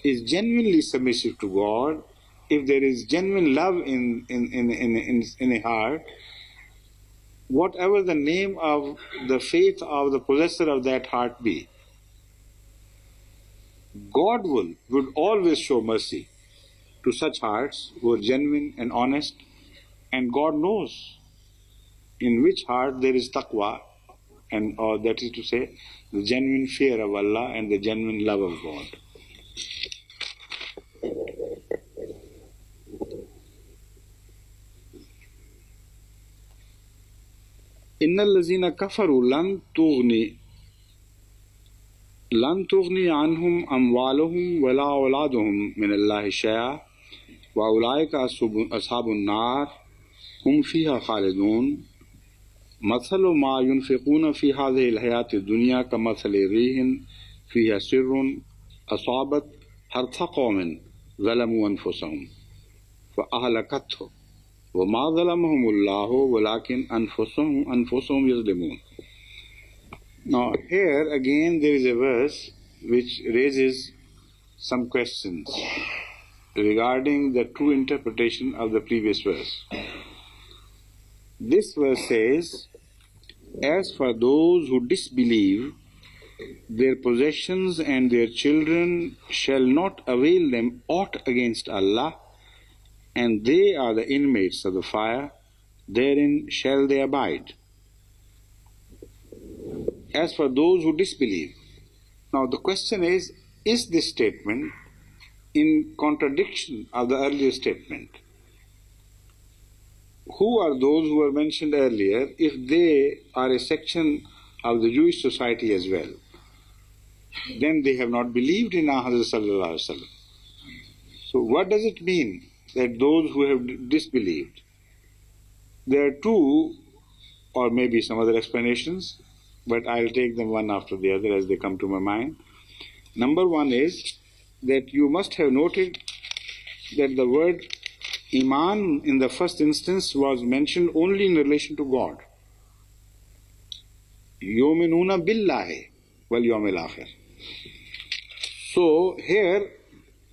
is genuinely submissive to God, if there is genuine love in a heart, whatever the name of the faith of the possessor of that heart be, God would always show mercy to such hearts who are genuine and honest, and God knows in which heart there is taqwa, and or that is to say, the genuine fear of Allah and the genuine love of God. إِنَّ الَّذِينَ كَفَرُوا لَن تُغْنِيَ عَنْهُمْ أَمْوَالُهُمْ وَلَا أَوْلَادُهُمْ مِنَ اللَّهِ شَيْئًا وَأُولَٰئِكَ أَصْحَابُ النَّارِ هم فيها خالدون مثل ما ينفقون في هذه الحياة الدنيا كمثل ريح فيها سر أصابت حرث قوم ظلموا أنفسهم فأهلكته وما ظلمهم الله ولكن أنفسهم يظلمون. Now here again there is a verse which raises some questions regarding the true interpretation of the previous verse. This verse says, as for those who disbelieve, their possessions and their children shall not avail them aught against Allah, and they are the inmates of the fire, therein shall they abide. As for those who disbelieve. Now the question is this statement in contradiction of the earlier statement? Who are those who were mentioned earlier if they are a section of the Jewish society as well? Then they have not believed in Hazrat Sallallahu Alaihi Wasallam. So what does it mean that those who have disbelieved? There are two or maybe some other explanations, but I'll take them one after the other as they come to my mind. Number one is that you must have noted that the word Iman in the first instance was mentioned only in relation to God. Yuminuna billahi wal yawmil akhir. So here,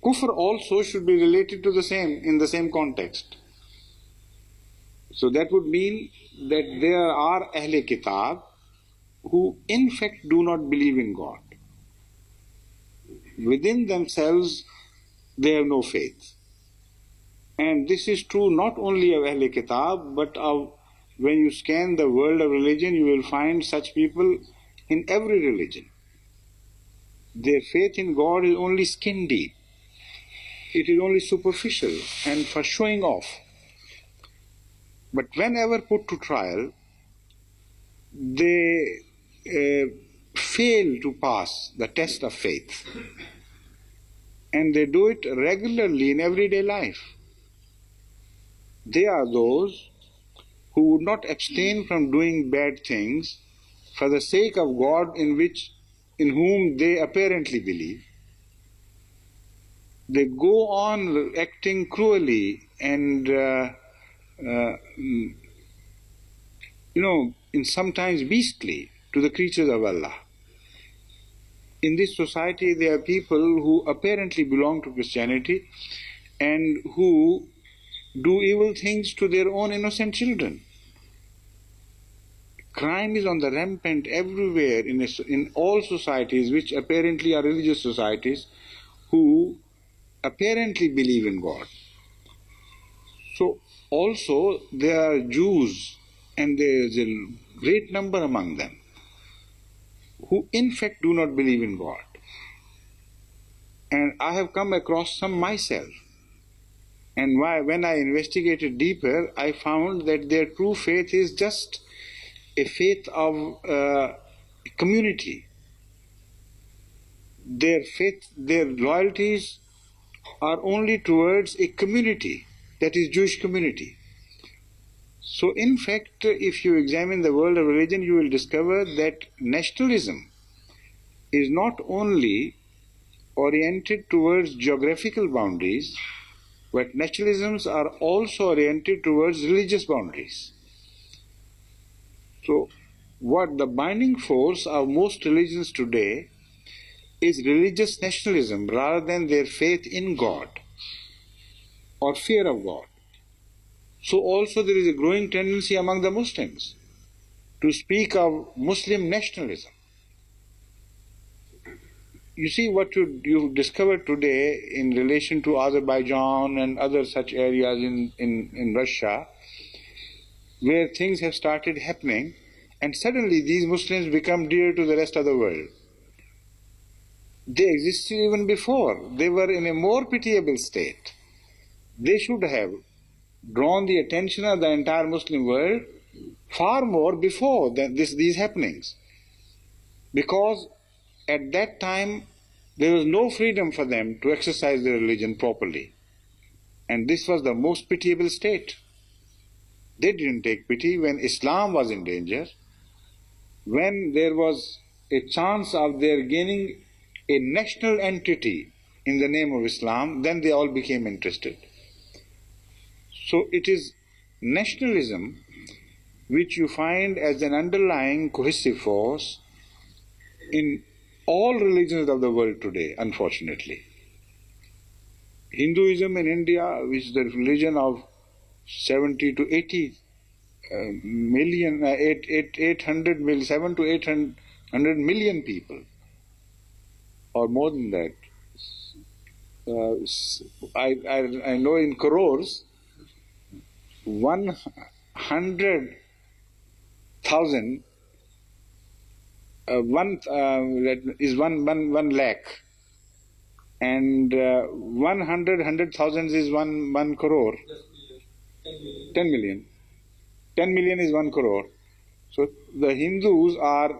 kufr also should be related to the same, in the same context. So that would mean that there are Ahle Kitab who in fact do not believe in God. Within themselves, they have no faith. And this is true not only of Ahle Kitab, but of when you scan the world of religion, you will find such people in every religion. Their faith in God is only skin deep. It is only superficial and for showing off. But whenever put to trial, they fail to pass the test of faith. And they do it regularly in everyday life. They are those who would not abstain from doing bad things for the sake of God in whom they apparently believe. They go on acting cruelly and in sometimes beastly to the creatures of Allah. In this society there are people who apparently belong to Christianity and who do evil things to their own innocent children. Crime is on the rampant everywhere in all societies which apparently are religious societies who apparently believe in God. So also there are Jews, and there is a great number among them who in fact do not believe in God. And I have come across some myself. And when I investigated deeper, I found that their true faith is just a faith of community. Their faith, their loyalties are only towards a community, that is Jewish community. So in fact, if you examine the world of religion, you will discover that nationalism is not only oriented towards geographical boundaries, but nationalisms are also oriented towards religious boundaries. So what the binding force of most religions today is religious nationalism rather than their faith in God or fear of God. So also there is a growing tendency among the Muslims to speak of Muslim nationalism. You see what you discovered today in relation to Azerbaijan and other such areas in Russia, where things have started happening, and suddenly these Muslims become dear to the rest of the world. They existed even before. They were in a more pitiable state. They should have drawn the attention of the entire Muslim world far more before these happenings. Because at that time there was no freedom for them to exercise their religion properly. And this was the most pitiable state. They didn't take pity when Islam was in danger. When there was a chance of their gaining a national entity in the name of Islam, then they all became interested. So it is nationalism which you find as an underlying cohesive force in all religions of the world today, unfortunately. Hinduism in India, which is the religion of 70 to 80 million, 800 million, 7 to 800 million people, or more than that. I know in crores, 100,000 is one lakh, and 100,000 is one crore. 10 million. 10 million is 1 crore. So the Hindus are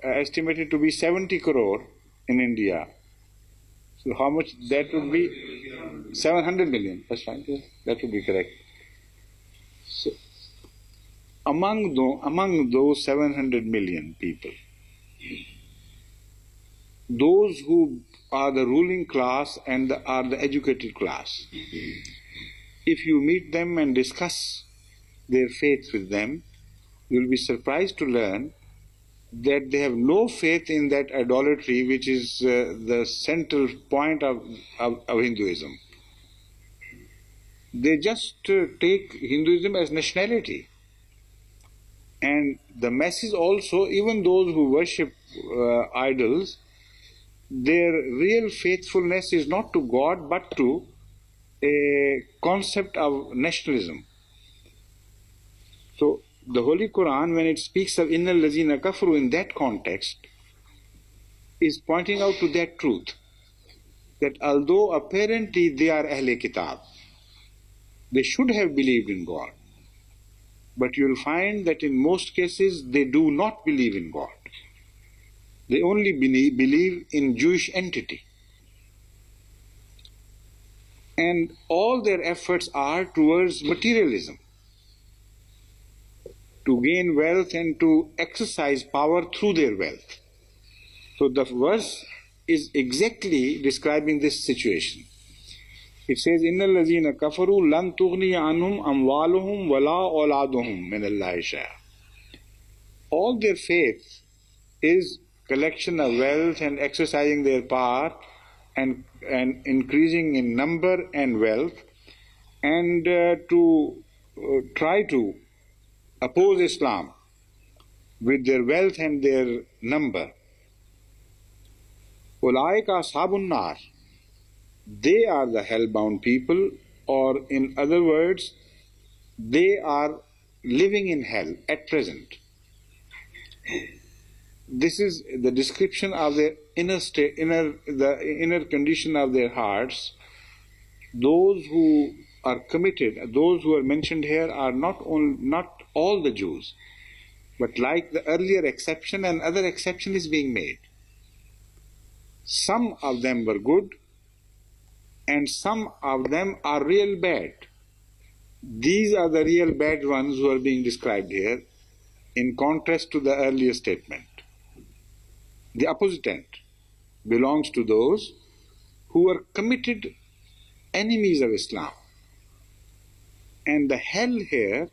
estimated to be 70 crore in India. So how much that would be? 700 million. That's fine. That would be correct. So among those 700 million people, those who are the ruling class and are the educated class, if you meet them and discuss their faith with them, you will be surprised to learn that they have no faith in that idolatry which is the central point of Hinduism. They just take Hinduism as nationality. And the masses also, even those who worship idols, their real faithfulness is not to God but to a concept of nationalism. So the Holy Quran, when it speaks of Innal Lazina Kafaru in that context, is pointing out to that truth, that although apparently they are Ahle Kitab, they should have believed in God, but you will find that in most cases they do not believe in God. They only believe in Jewish entity. And all their efforts are towards materialism, to gain wealth and to exercise power through their wealth. So the verse is exactly describing this situation. It says, Innal lazina kafaru lan tughniya anhum amwaluhum wala awladuhum min Allahi shay'a. All their faith is collection of wealth and exercising their power and increasing in number and wealth, and to try to oppose Islam with their wealth and their number. Ulaika ashabun nar. They are the hell-bound people, or in other words, they are living in hell at present. This is the description of their the inner condition of their hearts. Those who are committed, those who are mentioned here, are not all the Jews, but like the earlier exception, another exception is being made. Some of them were good, and some of them are real bad. These are the real bad ones who are being described here, in contrast to the earlier statement. The opposite end belongs to those who are committed enemies of Islam. And the hell here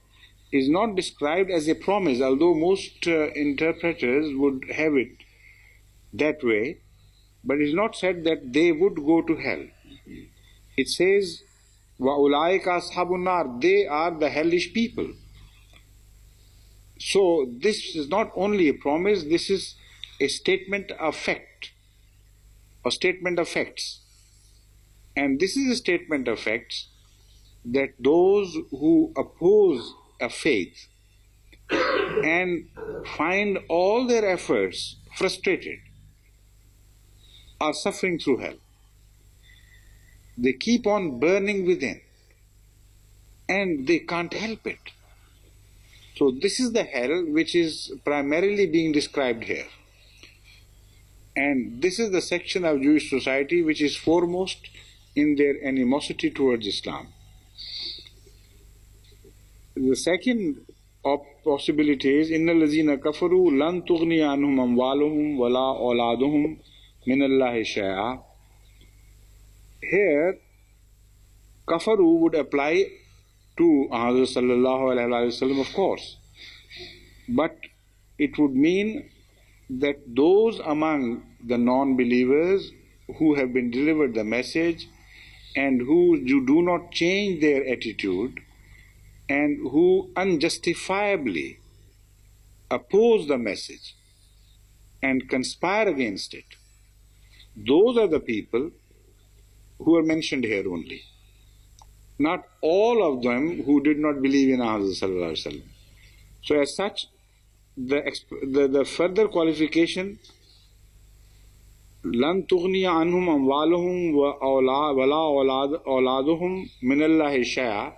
is not described as a promise, although most interpreters would have it that way, but it is not said that they would go to hell. It says, وَأُولَٰئِكَ أَصْحَابُ النَّارِ, they are the hellish people. So this is not only a promise, this is a statement of fact, or statement of facts. And this is a statement of facts that those who oppose a faith and find all their efforts frustrated are suffering through hell. They keep on burning within, and they can't help it. So this is the hell which is primarily being described here. And this is the section of Jewish society which is foremost in their animosity towards Islam. The second possibility is إِنَّ الَّذِينَ كَفَرُوا لَن تُغْنِيَ عَنْهُمْ أَمْوَالُهُمْ وَلَا أَوْلَادُهُمْ مِنَ اللَّهِ شَيْئًا. Here, kafaru would apply to Hazrat sallallahu alaihi wasallam, of course, but it would mean that those among the non-believers who have been delivered the message and who do not change their attitude and who unjustifiably oppose the message and conspire against it, those are the people who are mentioned here only. Not all of them who did not believe in Hazrat sallallahu alaihi wasallam. So as such, the further qualification لن تغني عنهم أموالهم ولا أولادهم من الله شيئا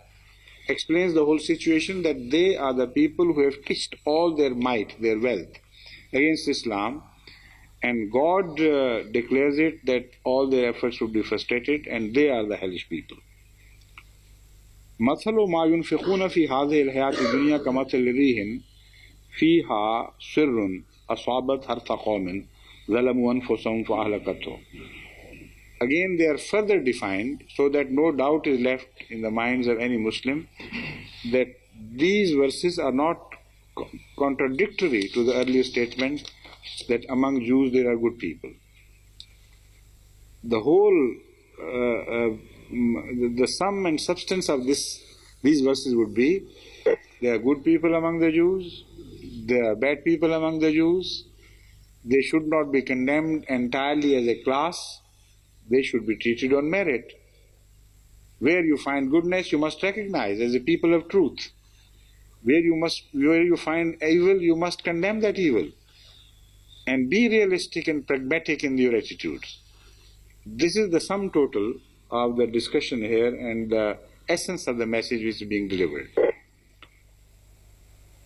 explains the whole situation, that they are the people who have pitched all their might, their wealth against Islam, and God declares it that all their efforts would be frustrated and they are the hellish people. مثل ما ينفقون في هذه الحياة الدنيا كمثل ريح فيها سر أصابت حرث قوم ظلموا أنفسهم فأهلكته. Again, they are further defined so that no doubt is left in the minds of any Muslim that these verses are not contradictory to the earlier statement that among Jews there are good people. The whole, the sum and substance of these verses would be, there are good people among the Jews, there are bad people among the Jews, they should not be condemned entirely as a class, they should be treated on merit. Where you find goodness, you must recognize as a people of truth. Where you find evil, you must condemn that evil. And be realistic and pragmatic in your attitudes. This is the sum total of the discussion here and the essence of the message which is being delivered.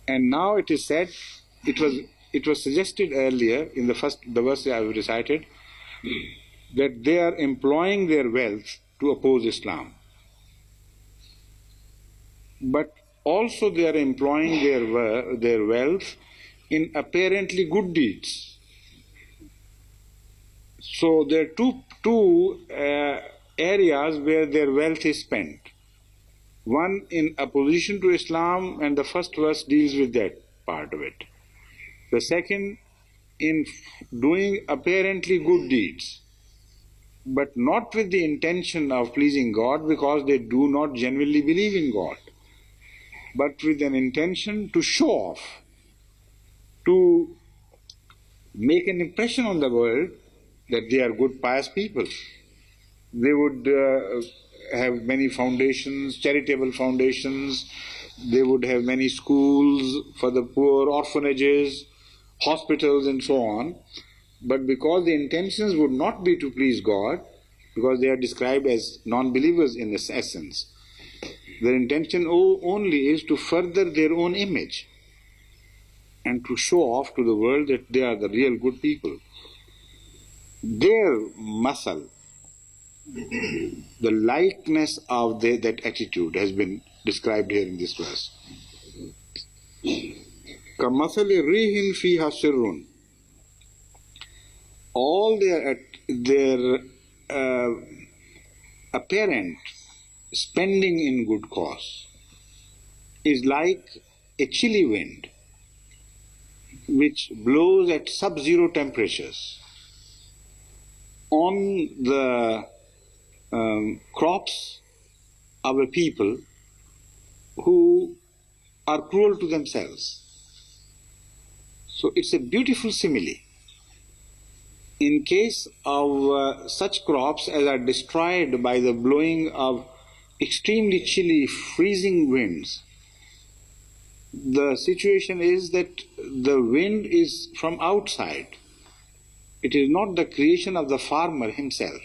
And now it is said, it was suggested earlier in the verse I have recited, that they are employing their wealth to oppose Islam. But also they are employing their wealth in apparently good deeds. So there are two areas where their wealth is spent. One in opposition to Islam, and the first verse deals with that part of it. The second in doing apparently good deeds, but not with the intention of pleasing God, because they do not genuinely believe in God, but with an intention to show off, to make an impression on the world that they are good, pious people. They would have many foundations, charitable foundations, they would have many schools for the poor, orphanages, hospitals and so on. But because the intentions would not be to please God, because they are described as non-believers in this essence, their intention only is to further their own image and to show off to the world that they are the real good people. Their masal, the likeness of that attitude has been described here in this verse. كَمَثَلِ رِيحٍ فِيهَا سِرٌّ. All their apparent spending in good cause is like a chilly wind which blows at sub-zero temperatures on the crops of a people who are cruel to themselves. So it's a beautiful simile. In case of such crops as are destroyed by the blowing of extremely chilly, freezing winds, the situation is that the wind is from outside. It is not the creation of the farmer himself.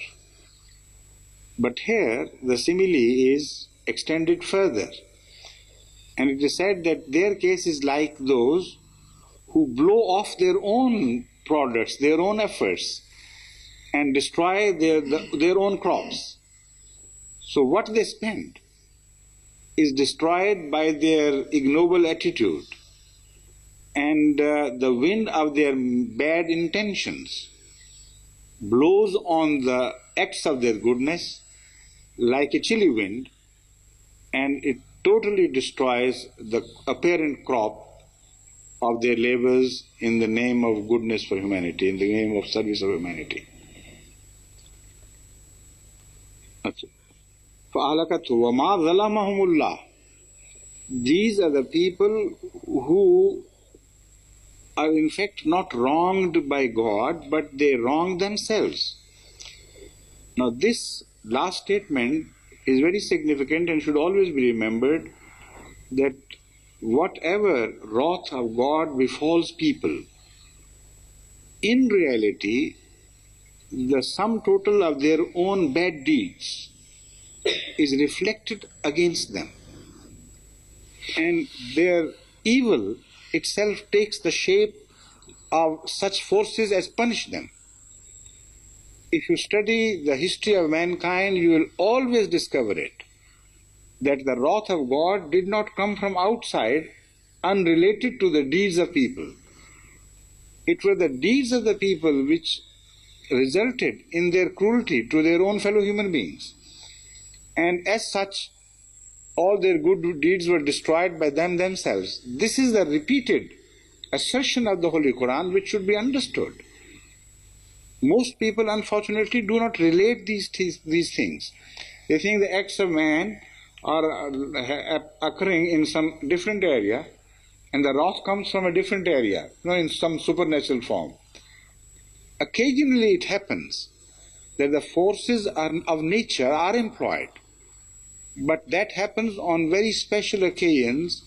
But here the simile is extended further. And it is said that their case is like those who blow off their own products, their own efforts, and destroy their own crops. So what they spend is destroyed by their ignoble attitude and the wind of their bad intentions blows on the acts of their goodness like a chilly wind, and it totally destroys the apparent crop of their labors in the name of goodness for humanity, in the name of service of humanity. فَأَهْلَكَتْهُ وَمَا ظَلَمَهُمُ اللَّهُ. These are the people who are in fact not wronged by God, but they wrong themselves. Now this last statement is very significant and should always be remembered, that whatever wrath of God befalls people, in reality, the sum total of their own bad deeds is reflected against them. And their evil itself takes the shape of such forces as punish them. If you study the history of mankind, you will always discover it, that the wrath of God did not come from outside, unrelated to the deeds of people. It were the deeds of the people which resulted in their cruelty to their own fellow human beings. And as such, all their good deeds were destroyed by them themselves. This is the repeated assertion of the Holy Quran which should be understood. Most people, unfortunately, do not relate these things. They think the acts of man are occurring in some different area, and the wrath comes from a different area, in some supernatural form. Occasionally it happens that the forces of nature are employed, but that happens on very special occasions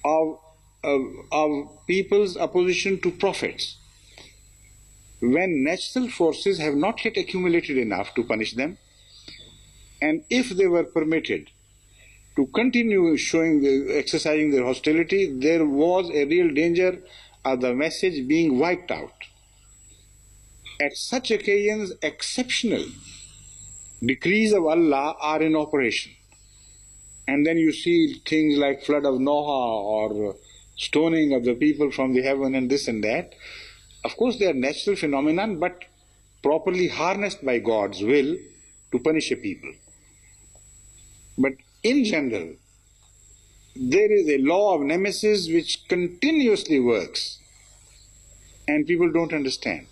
of people's opposition to prophets, when natural forces have not yet accumulated enough to punish them, and if they were permitted to continue exercising their hostility, there was a real danger of the message being wiped out. At such occasions, exceptional decrees of Allah are in operation. And then you see things like flood of Noah or stoning of the people from the heaven and this and that. Of course, they are natural phenomena, but properly harnessed by God's will to punish a people. But in general, there is a law of nemesis which continuously works, and people don't understand.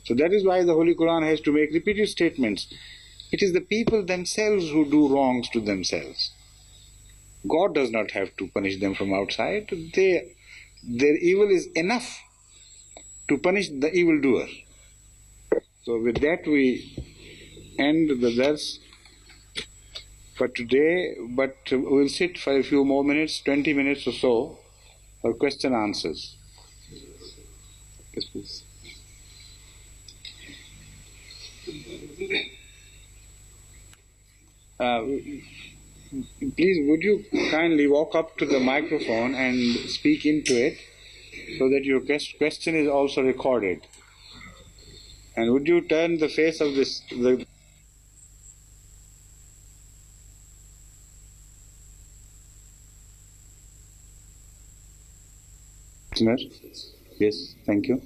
So that is why the Holy Quran has to make repeated statements. It is the people themselves who do wrongs to themselves. God does not have to punish them from outside. Their evil is enough to punish the evildoer. So with that we end the dars for today, but we'll sit for a few more minutes, 20 minutes or so, for question answers. Yes, please. Please, would you kindly walk up to the microphone and speak into it so that your question is also recorded? And would you turn the face of the listener? Yes, thank you.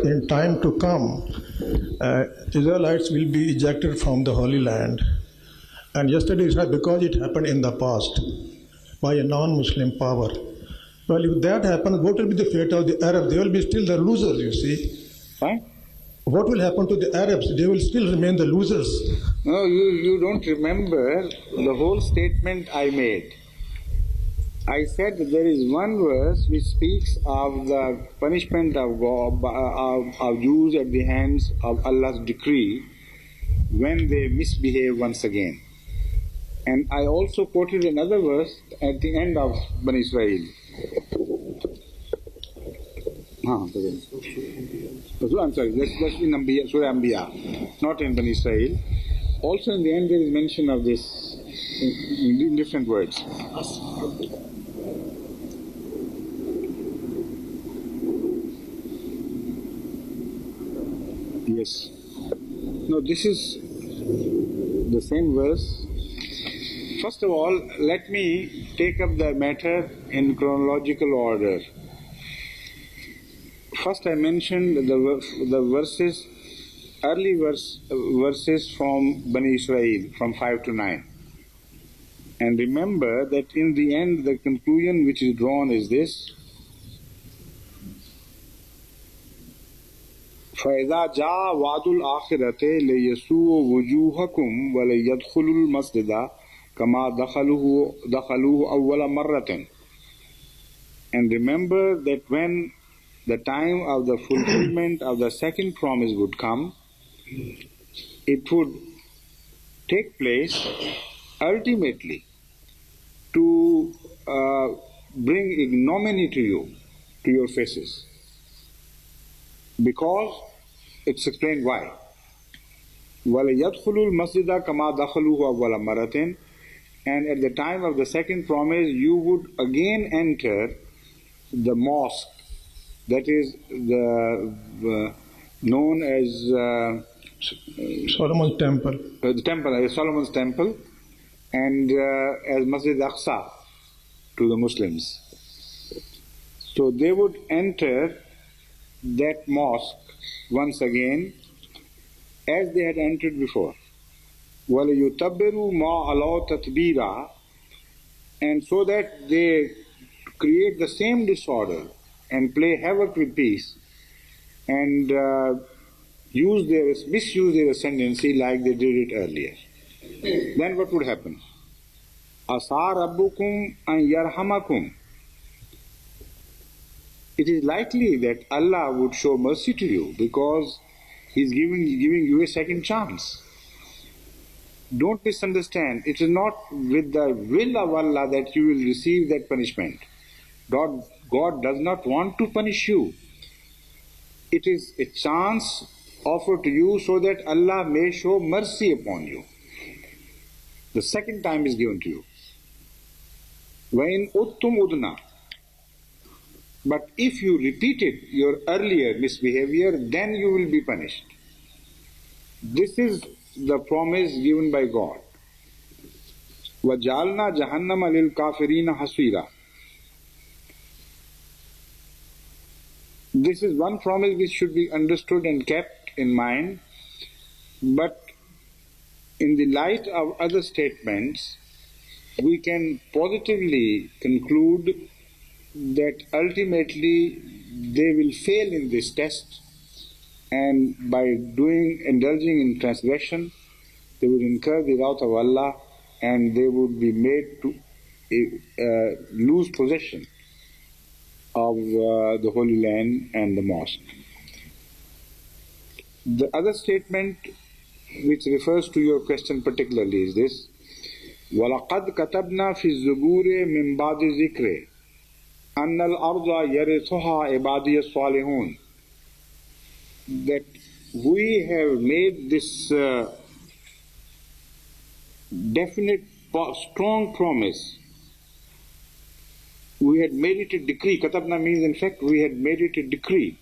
In time to come, Israelites will be ejected from the Holy Land. And yesterday, because it happened in the past by a non-Muslim power. Well, if that happens, what will be the fate of the Arabs? They will be still the losers, you see. Fine. What will happen to the Arabs? They will still remain the losers. No, you don't remember the whole statement I made. I said that there is one verse which speaks of the punishment of God, of Jews at the hands of Allah's decree when they misbehave once again. And I also quoted another verse at the end of Bani Israel. I'm sorry, that's in Surah Anbiya, not in Bani Israel. Also in the end there is mention of this in different words. Yes. No, this is the same verse. First of all, let me take up the matter in chronological order. First I mentioned the verses, early verses from Bani Israel, from 5 to 9. And remember that in the end the conclusion which is drawn is this: فَإِذَا جَاءَ وَعْدُ الْآخِرَةِ لَيَسُوءُ وُجُوهَكُمْ وَلَيَدْخُلُوا الْمَسْجِدَ كَمَا دَخَلُوهُ أَوَّلَ مَرَّةٍ. And remember that when the time of the fulfillment of the second promise would come, it would take place ultimately to bring ignominy to you, to your faces. Because it's explained why. وَلَيَدْخُلُوا الْمَسْجِدَ كَمَا دَخَلُوهُ أَوَّلَ مَرَّةٍ. And at the time of the second promise, you would again enter the mosque, that is known as Solomon's temple. The temple, Solomon's temple, and as Masjid Aqsa to the Muslims. So they would enter that mosque once again as they had entered before. وَلَيُتَبِّرُوا مَا عَلَوْا تَتْبِيرًا. And so that they create the same disorder and play havoc with peace and misuse their ascendancy like they did it earlier. Then what would happen? عَسَىٰ رَبُّكُمْ أَن يَرْحَمَكُمْ. It is likely that Allah would show mercy to you because He's giving you a second chance. Don't misunderstand. It is not with the will of Allah that you will receive that punishment. God does not want to punish you. It is a chance offered to you so that Allah may show mercy upon you. The second time is given to you. وَإِنْ أُتُّمْ أُدْنَا. But if you repeated your earlier misbehavior, then you will be punished. This is the promise given by God. وَجَعَلْنَا جَهَنَّمَ لِلْكَافِرِينَ حَصِيرًا. This is one promise which should be understood and kept in mind, but in the light of other statements, we can positively conclude that ultimately they will fail in this test, and by indulging in transgression, they would incur the wrath of Allah and they would be made to lose possession of the Holy Land and the mosque. The other statement which refers to your question particularly is this: وَلَقَدْ كَتَبْنَا فِي الزُّبُورِ مِنْ بَعْدِ ذِكْرِ أَنَّ الْأَرْضَ يَرِثُهَا عِبَادِيَ الصَّالِحُونَ. That we have made this definite, strong promise. We had made it a decree. Katabna means, in fact, we had made it a decree,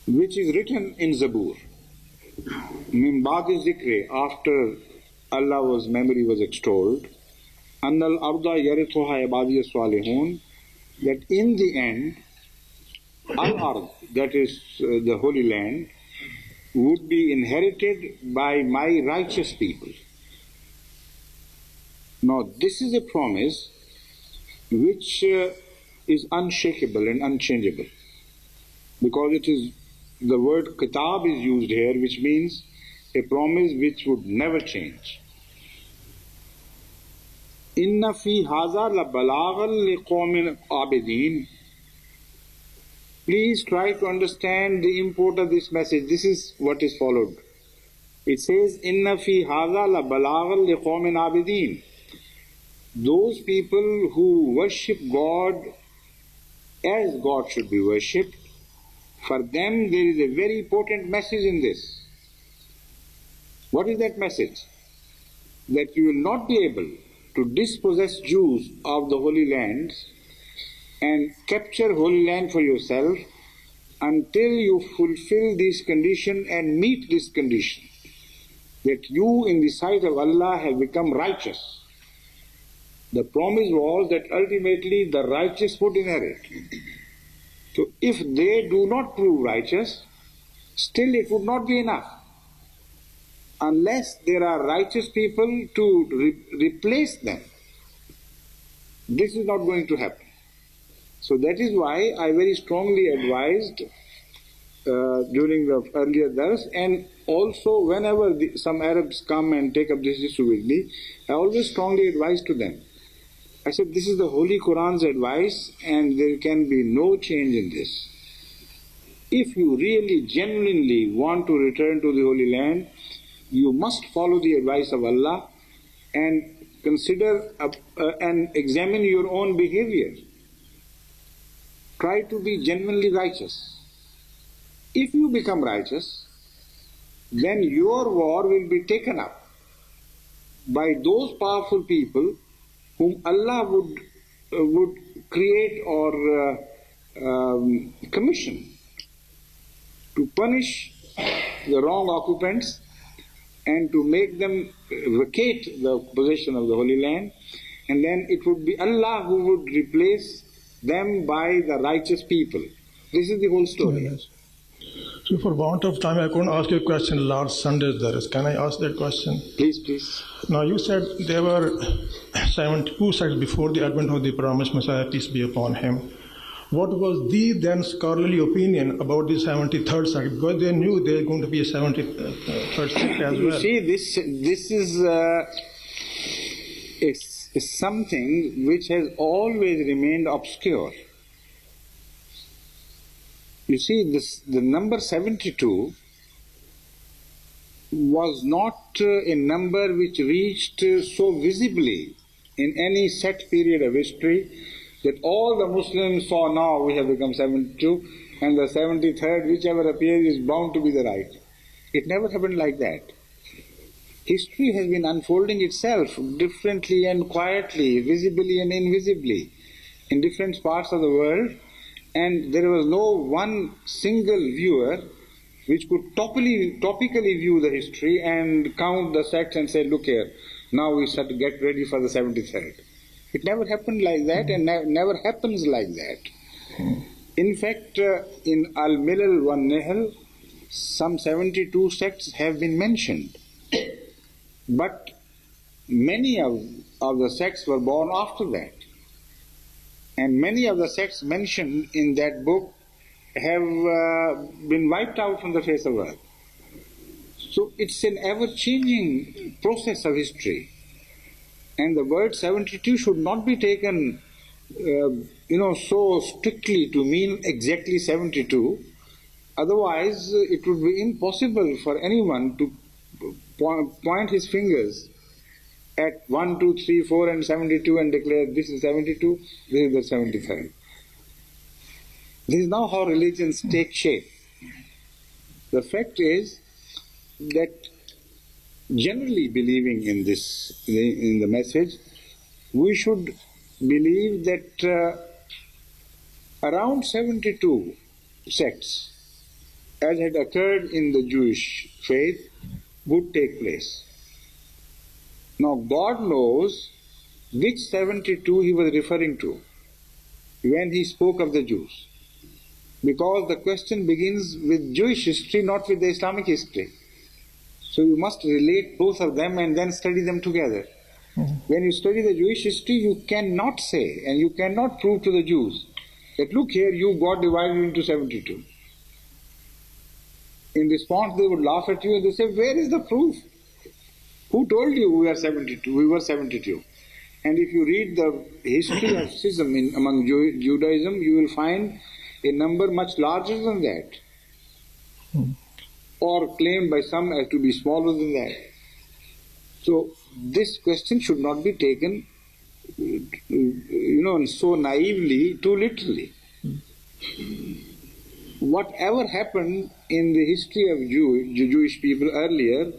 which is written in Zabur. Min ba'di zikri, after Allah's memory was extolled, Annal arda yarithuha ibadiy salihun, that in the end, al-ard, that is the Holy Land, would be inherited by my righteous people. Now, this is a promise which is unshakable and unchangeable, because it is the word kitab is used here, which means a promise which would never change. Inna fi haza la balaghan liqawmin abidin. Please try to understand the import of this message. This is what is followed. It says, Inna fi haza la balaghan liqawmin abidin. Those people who worship God as God should be worshipped, for them there is a very important message in this. What is that message? That you will not be able to dispossess Jews of the Holy Lands and capture Holy Land for yourself until you fulfill this condition and meet this condition, that you in the sight of Allah have become righteous. The promise was that ultimately the righteous would inherit. So if they do not prove righteous, still it would not be enough. Unless there are righteous people to replace them, this is not going to happen. So that is why I very strongly advised during the earlier dars, and also whenever some Arabs come and take up this issue with me, I always strongly advise to them. I said, this is the Holy Quran's advice and there can be no change in this. If you really genuinely want to return to the Holy Land, you must follow the advice of Allah and consider and examine your own behavior. Try to be genuinely righteous. If you become righteous, then your war will be taken up by those powerful people whom Allah would create or commission to punish the wrong occupants and to make them vacate the possession of the Holy Land, and then it would be Allah who would replace them by the righteous people. This is the whole story. Yes. So for want of time, I couldn't ask you a question last Sunday's there is. Can I ask that question? Please, please. Now you said there were 72 sects before the advent of the promised Messiah, peace be upon him. What was the then scholarly opinion about the 73rd sect? Because they knew there was going to be a 73rd sect as well. You see, this is something which has always remained obscure. You see, the number 72 was not a number which reached so visibly in any set period of history that all the Muslims saw, now we have become 72, and the 73rd, whichever appears, is bound to be the right. It never happened like that. History has been unfolding itself differently and quietly, visibly and invisibly, in different parts of the world, and there was no one single viewer which could topically view the history and count the sects and say, look here, now we start to get ready for the 73rd. It never happened like that and never happens like that. In fact, in Al-Milal wa Nihal, some 72 sects have been mentioned. But many of the sects were born after that. And many of the sects mentioned in that book have been wiped out from the face of earth. So it's an ever-changing process of history. And the word 72 should not be taken, so strictly to mean exactly 72. Otherwise, it would be impossible for anyone to point his fingers at 1, 2, 3, 4 and 72 and declare this is 72, this is the 73rd. This is now how religions take shape. The fact is that generally believing in this, in the message, we should believe that around 72 sects, as had occurred in the Jewish faith, would take place. Now God knows which 72 he was referring to when he spoke of the Jews. Because the question begins with Jewish history, not with the Islamic history. So you must relate both of them and then study them together. When you study the Jewish history, you cannot say and you cannot prove to the Jews that look here, you got divided into 72. In response, they would laugh at you and they say, where is the proof? Who told you we are 72? We were 72. And if you read the history of schism among Judaism, you will find a number much larger than that, or claimed by some as to be smaller than that. So this question should not be taken, so naively, too literally. Whatever happened in the history of Jewish people earlier,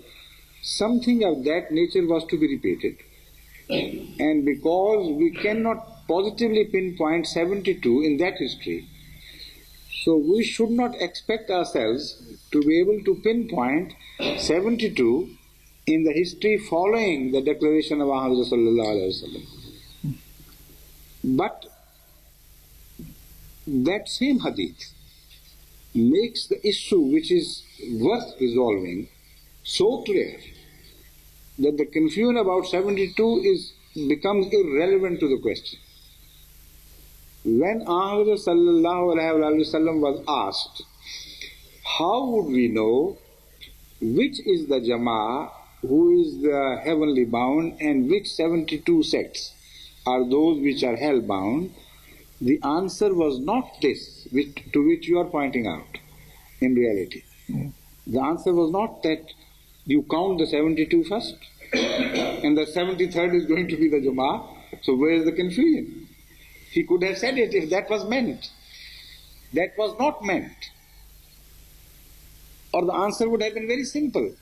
something of that nature was to be repeated. And because we cannot positively pinpoint 72 in that history, So we should not expect ourselves to be able to pinpoint 72 in the history following the declaration of Muhammad sallallahu alaihi wasallam. But that same hadith makes the issue which is worth resolving so clear that the confusion about 72 becomes irrelevant to the question. When Muhammad sallallahu alaihi wasallam was asked, how would we know which is the Jama'ah who is the heavenly bound and which 72 sects are those which are hell bound, the answer was not this to which you are pointing out in reality. The answer was not that you count the 72 first and the 73rd is going to be the Jama'ah, so where is the confusion? He could have said it if that was meant. That was not meant. Or the answer would have been very simple.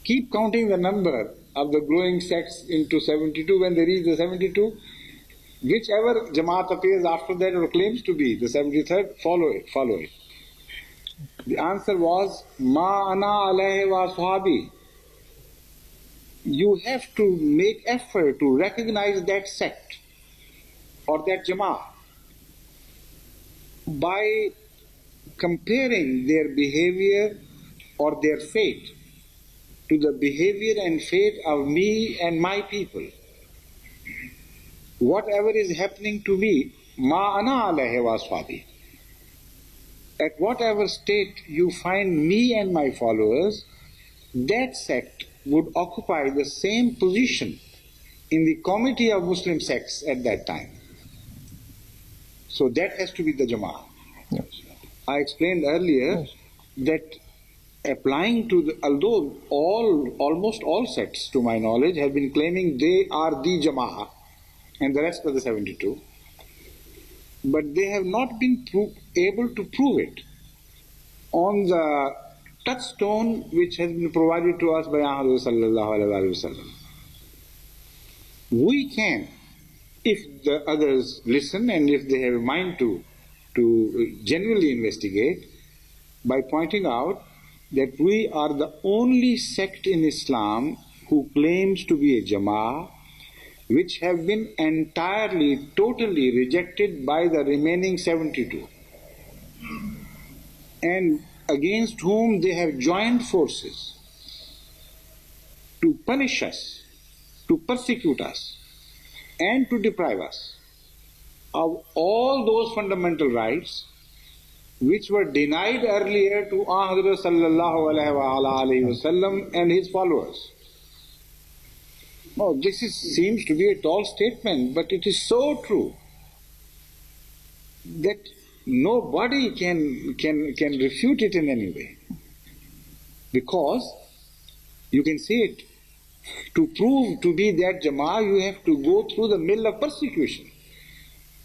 Keep counting the number of the growing sects into 72. When they reach the 72, whichever Jamaat appears after that or claims to be the 73rd, follow it. The answer was, Ma ana alayhi wa ashabi. You have to make effort to recognize that sect or that Jama'ah by comparing their behavior or their fate to the behavior and fate of me and my people. Whatever is happening to me, ma ana alayhi wa ashabi. At whatever state you find me and my followers, that sect would occupy the same position in the committee of Muslim sects at that time. So that has to be the Jama'ah. Yes. I explained earlier that applying to although almost all sects to my knowledge have been claiming they are the Jama'ah and the rest of the 72, but they have not been able to prove it on the touchstone which has been provided to us by Muhammad sallallahu alaihi wasallam. We can, if the others listen and if they have a mind to genuinely investigate, by pointing out that we are the only sect in Islam who claims to be a Jama'ah, which have been entirely, totally rejected by the remaining 72, and against whom they have joined forces to punish us, to persecute us, and to deprive us of all those fundamental rights which were denied earlier to Muhammad sallallahu alaihi wasallam and his followers. Now, this seems to be a tall statement, but it is so true that nobody can refute it in any way. Because you can see it. To prove to be that Jama'ah, you have to go through the mill of persecution,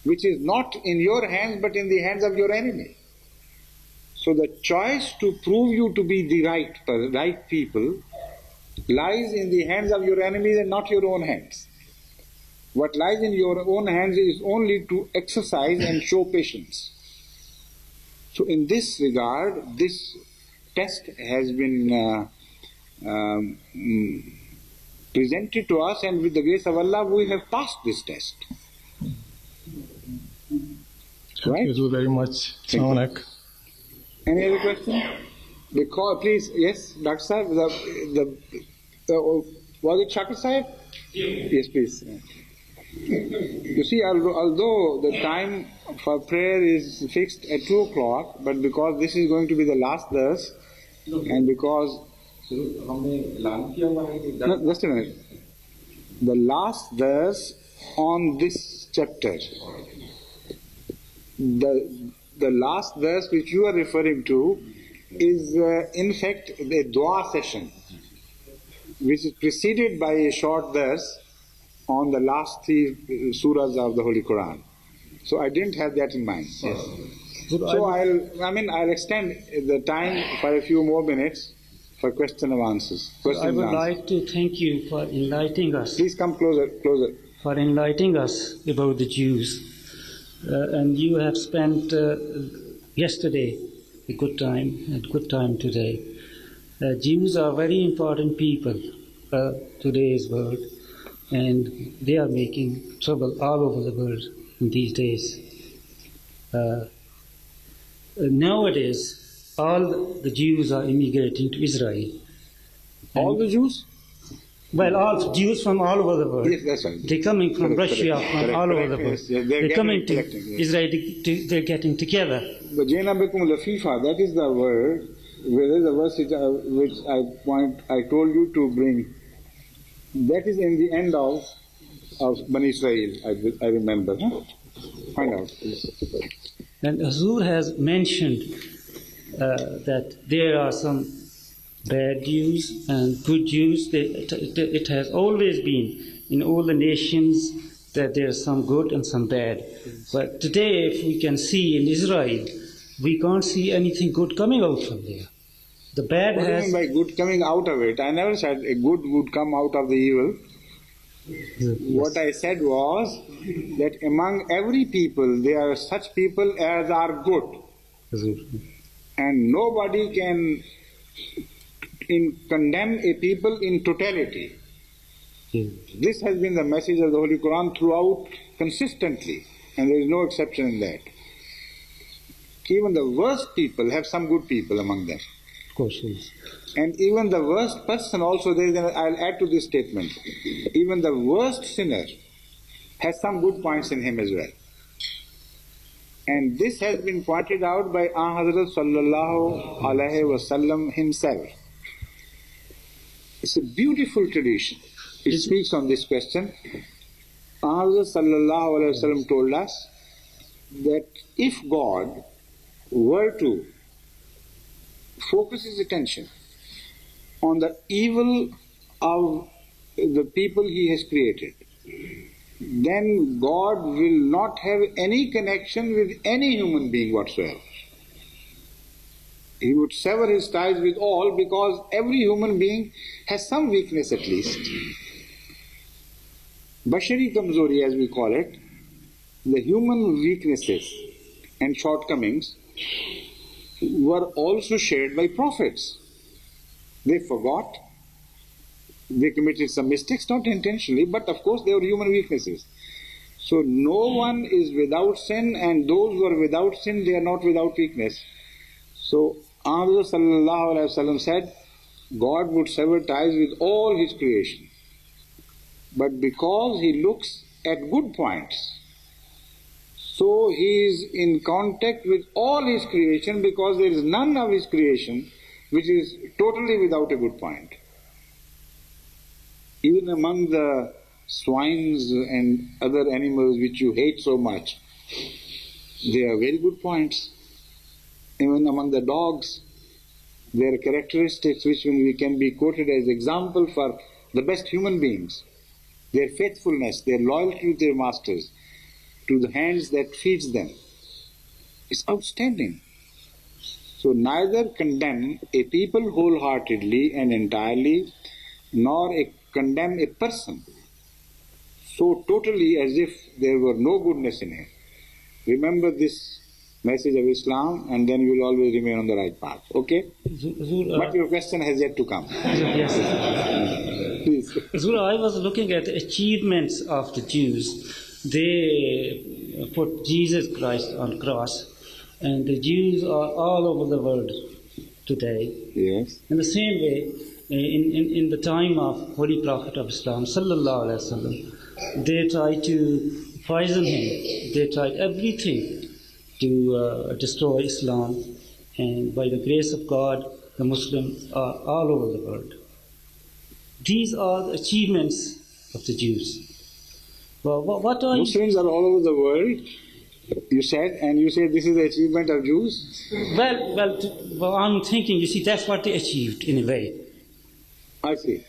which is not in your hands but in the hands of your enemy. So the choice to prove you to be the right people lies in the hands of your enemies and not your own hands. What lies in your own hands is only to exercise and show patience. So in this regard, this test has been presented to us, and with the grace of Allah, we have passed this test. Right? Thank you very much. Assalamu. Any other question? Because, please, yes, Dr. Sahib, was it Shakir Sahib? Yes, please. You see, although the time for prayer is fixed at 2 o'clock, but because this is going to be the last verse, and because... No, just a minute. The last verse on this chapter, the last verse which you are referring to is in fact a dua session, which is preceded by a short verse on the last 3 surahs of the Holy Quran. So I didn't have that in mind. Yes. So I'll extend the time for a few more minutes for question and answers. I would like to thank you for enlightening us. Please come closer. For enlightening us about the Jews. And you have spent yesterday, a good time, and good time today. Jews are very important people today's world, and they are making trouble all over the world in these days. Nowadays, all the Jews are immigrating to Israel. All the Jews? Well, all Jews from all over the world. Yes, that's right. They're coming from Correct, Russia, correct, from correct, all correct, over the world. yes, They're coming to collecting, yes. Israel, they're getting together. But Jaina Bekum Lafifa, that is the word, where is the verse which I told you to bring. That is in the end of Bani Israel, I remember. Find out, please. And Hazur has mentioned that there are some bad Jews and good Jews. It has always been in all the nations that there are some good and some bad. But today, if we can see in Israel, we can't see anything good coming out from there. The bad What do you has... mean by good coming out of it? I never said a good would come out of the evil. Yes. What I said was that among every people, there are such people as are good. Hazur. And nobody can condemn a people in totality. Yes. This has been the message of the Holy Quran throughout consistently, and there is no exception in that. Even the worst people have some good people among them. Of course, yes. And even the worst person also, I'll add to this statement, even the worst sinner has some good points in him as well. And this has been pointed out by Hazrat Sallallahu Alaihi Wasallam himself. It's a beautiful tradition. It speaks on this question. Hazrat Sallallahu Alaihi Wasallam told us that if God were to focus his attention on the evil of the people he has created, then God will not have any connection with any human being whatsoever. He would sever his ties with all, because every human being has some weakness at least. Bashari kamzori, as we call it, the human weaknesses and shortcomings were also shared by prophets. They forgot, they committed some mistakes, not intentionally, but of course they were human weaknesses. So no one is without sin, and those who are without sin, they are not without weakness. So Ahmad Sallallahu Alaihi Wasallam said, God would sever ties with all his creation. But because he looks at good points, so he is in contact with all his creation, because there is none of his creation which is totally without a good point. Even among the swines and other animals which you hate so much, there are very good points. Even among the dogs, there are characteristics which can be quoted as example for the best human beings. Their faithfulness, their loyalty to their masters, to the hands that feeds them, is outstanding. So neither condemn a people wholeheartedly and entirely, nor condemn a person so totally as if there were no goodness in him. Remember this message of Islam, and then you will always remain on the right path. Okay? But your question has yet to come. Yes. Please. Zura, I was looking at the achievements of the Jews. They put Jesus Christ on cross, and the Jews are all over the world today. Yes. In the same way, in the time of Holy Prophet of Islam, Sallallahu Alaihi Wasallam, they tried to poison him. They tried everything to destroy Islam, and by the grace of God, the Muslims are all over the world. These are the achievements of the Jews. Well, what are Muslims are all over the world, you said, and you said this is the achievement of Jews? Well, I'm thinking, you see, that's what they achieved in a way. I see.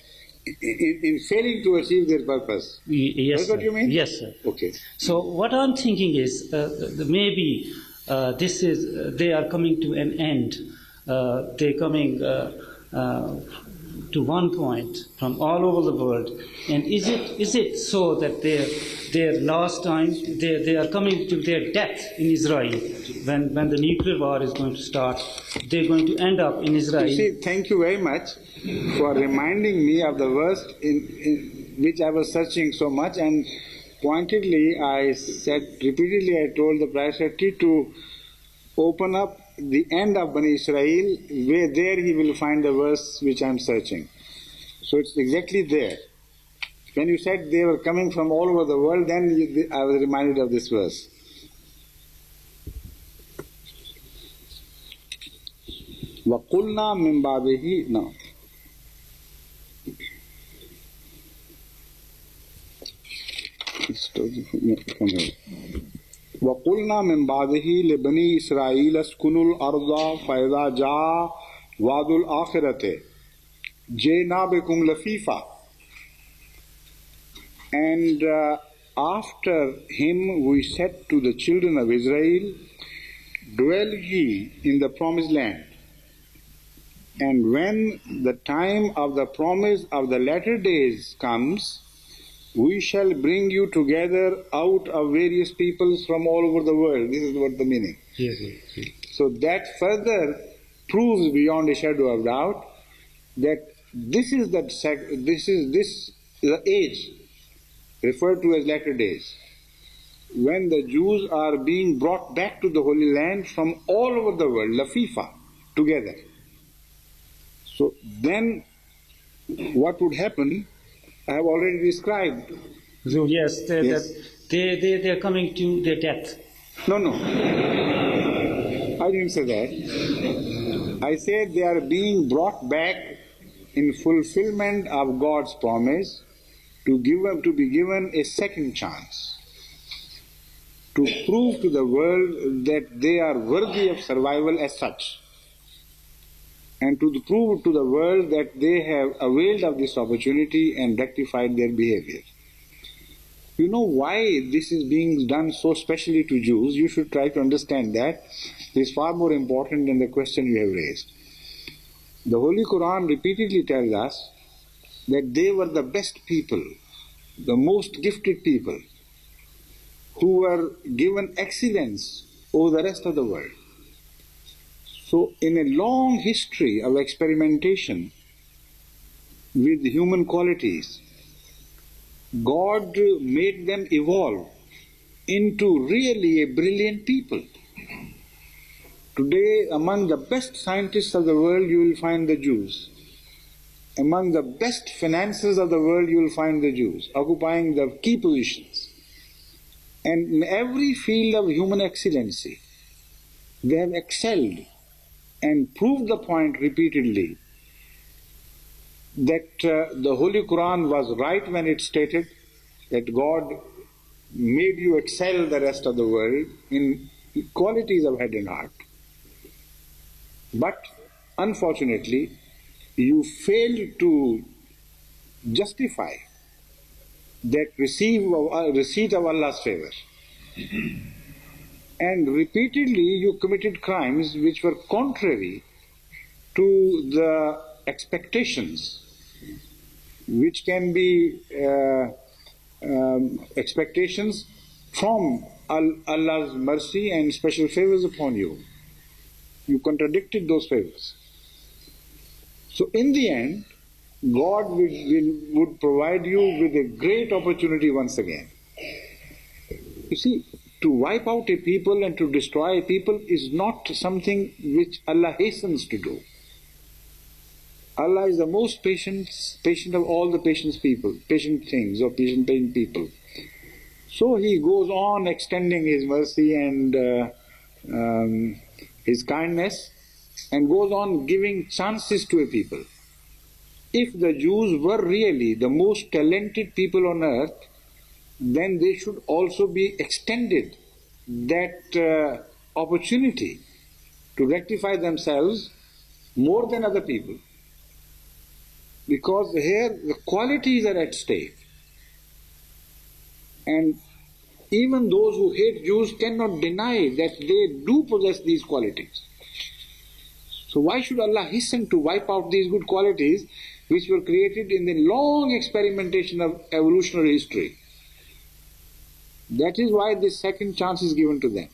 In failing to achieve their purpose. Yes, That's what you mean? Yes, sir. Okay. So what I'm thinking is maybe they are coming to an end. They're coming to one point from all over the world. And is it so that their last time they are coming to their death in Israel when the nuclear war is going to start? They're going to end up in Israel. You see, thank you very much for reminding me of the verse in which I was searching so much, and pointedly I said, repeatedly I told the Prior Secretary to open up the end of Bani Israel, where there he will find the verse which I am searching. So it's exactly there. When you said they were coming from all over the world, then I was reminded of this verse. وَقُلْنَا مِنْ بَعْدِهِ No. وَقُلْنَا مِنْ بَعْدِهِ لِبَنِي إِسْرَائِيلَ اسْكُنُوا الْأَرْضَ فَإِذَا جَاءَ وَعْدُ الْآخِرَةِ جِئْنَا بِكُمْ لَفِيفًا. And after him we said to the children of Israel, dwell ye in the promised land. And when the time of the promise of the latter days comes, we shall bring you together out of various peoples from all over the world. This is what the meaning. Yes. So that further proves beyond a shadow of doubt that this is the age referred to as latter days, when the Jews are being brought back to the Holy Land from all over the world, Lafifa, together. So then what would happen, I have already described. So yes, they are coming to their death. No, I didn't say that. I said they are being brought back in fulfillment of God's promise to be given a second chance, to prove to the world that they are worthy of survival as such, and to prove to the world that they have availed of this opportunity and rectified their behavior. You know why this is being done so specially to Jews? You should try to understand that. It is far more important than the question you have raised. The Holy Quran repeatedly tells us that they were the best people, the most gifted people, who were given excellence over the rest of the world. So in a long history of experimentation with human qualities, God made them evolve into really a brilliant people. Today, among the best scientists of the world, you will find the Jews. Among the best financiers of the world, you will find the Jews, occupying the key positions. And in every field of human excellency, they have excelled and proved the point repeatedly that the Holy Quran was right when it stated that God made you excel the rest of the world in qualities of head and heart. But unfortunately, you failed to justify that receipt of Allah's favor. And repeatedly you committed crimes which were contrary to the expectations, which can be expectations from Allah's mercy and special favors upon you. You contradicted those favors. So in the end, God would provide you with a great opportunity once again. You see, to wipe out a people and to destroy a people is not something which Allah hastens to do. Allah is the most patient of all the patient things or patient people. So He goes on extending His mercy and His kindness, and goes on giving chances to a people. If the Jews were really the most talented people on earth, then they should also be extended that opportunity to rectify themselves more than other people. Because here the qualities are at stake. And even those who hate Jews cannot deny that they do possess these qualities. So why should Allah hasten to wipe out these good qualities which were created in the long experimentation of evolutionary history. That is why this second chance is given to them.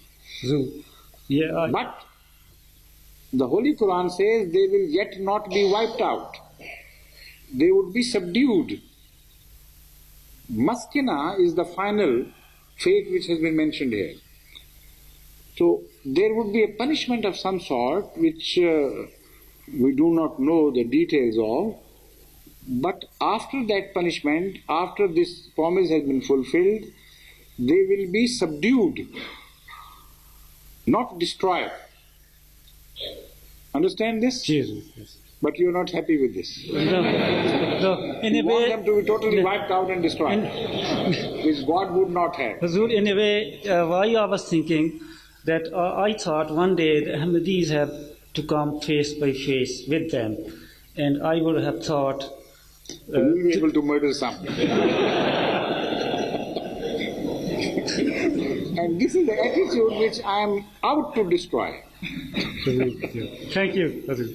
But the Holy Quran says they will yet not be wiped out. They would be subdued. Maskina is the final fate which has been mentioned here. So there would be a punishment of some sort which we do not know the details of, but after that punishment, after this promise has been fulfilled, they will be subdued, not destroyed. Understand this? Jesus. Yes. But you are not happy with this. No, in You a want way, them to be totally wiped out and destroyed, which God would not have. Hazur, in a way, why I was thinking that I thought one day the Ahmadis have to come face by face with them, and I would have thought. You will be able to murder some. And this is the attitude which I am out to destroy. Thank you, Hazur.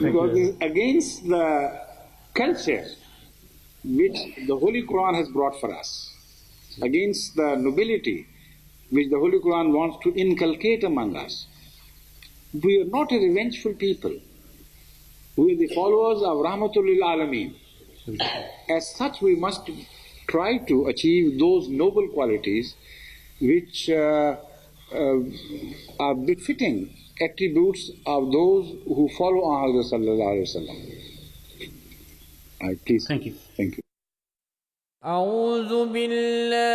Because it is against the culture which the Holy Quran has brought for us, against the nobility which the Holy Quran wants to inculcate among us. We are not a revengeful people. We are the followers of Rahmatul lil Alameen. As such, we must try to achieve those noble qualities which are befitting attributes of those who follow Hazrat Sallallahu Alaihi Wasallam. Please. Thank you. Thank you. أعوذ بالله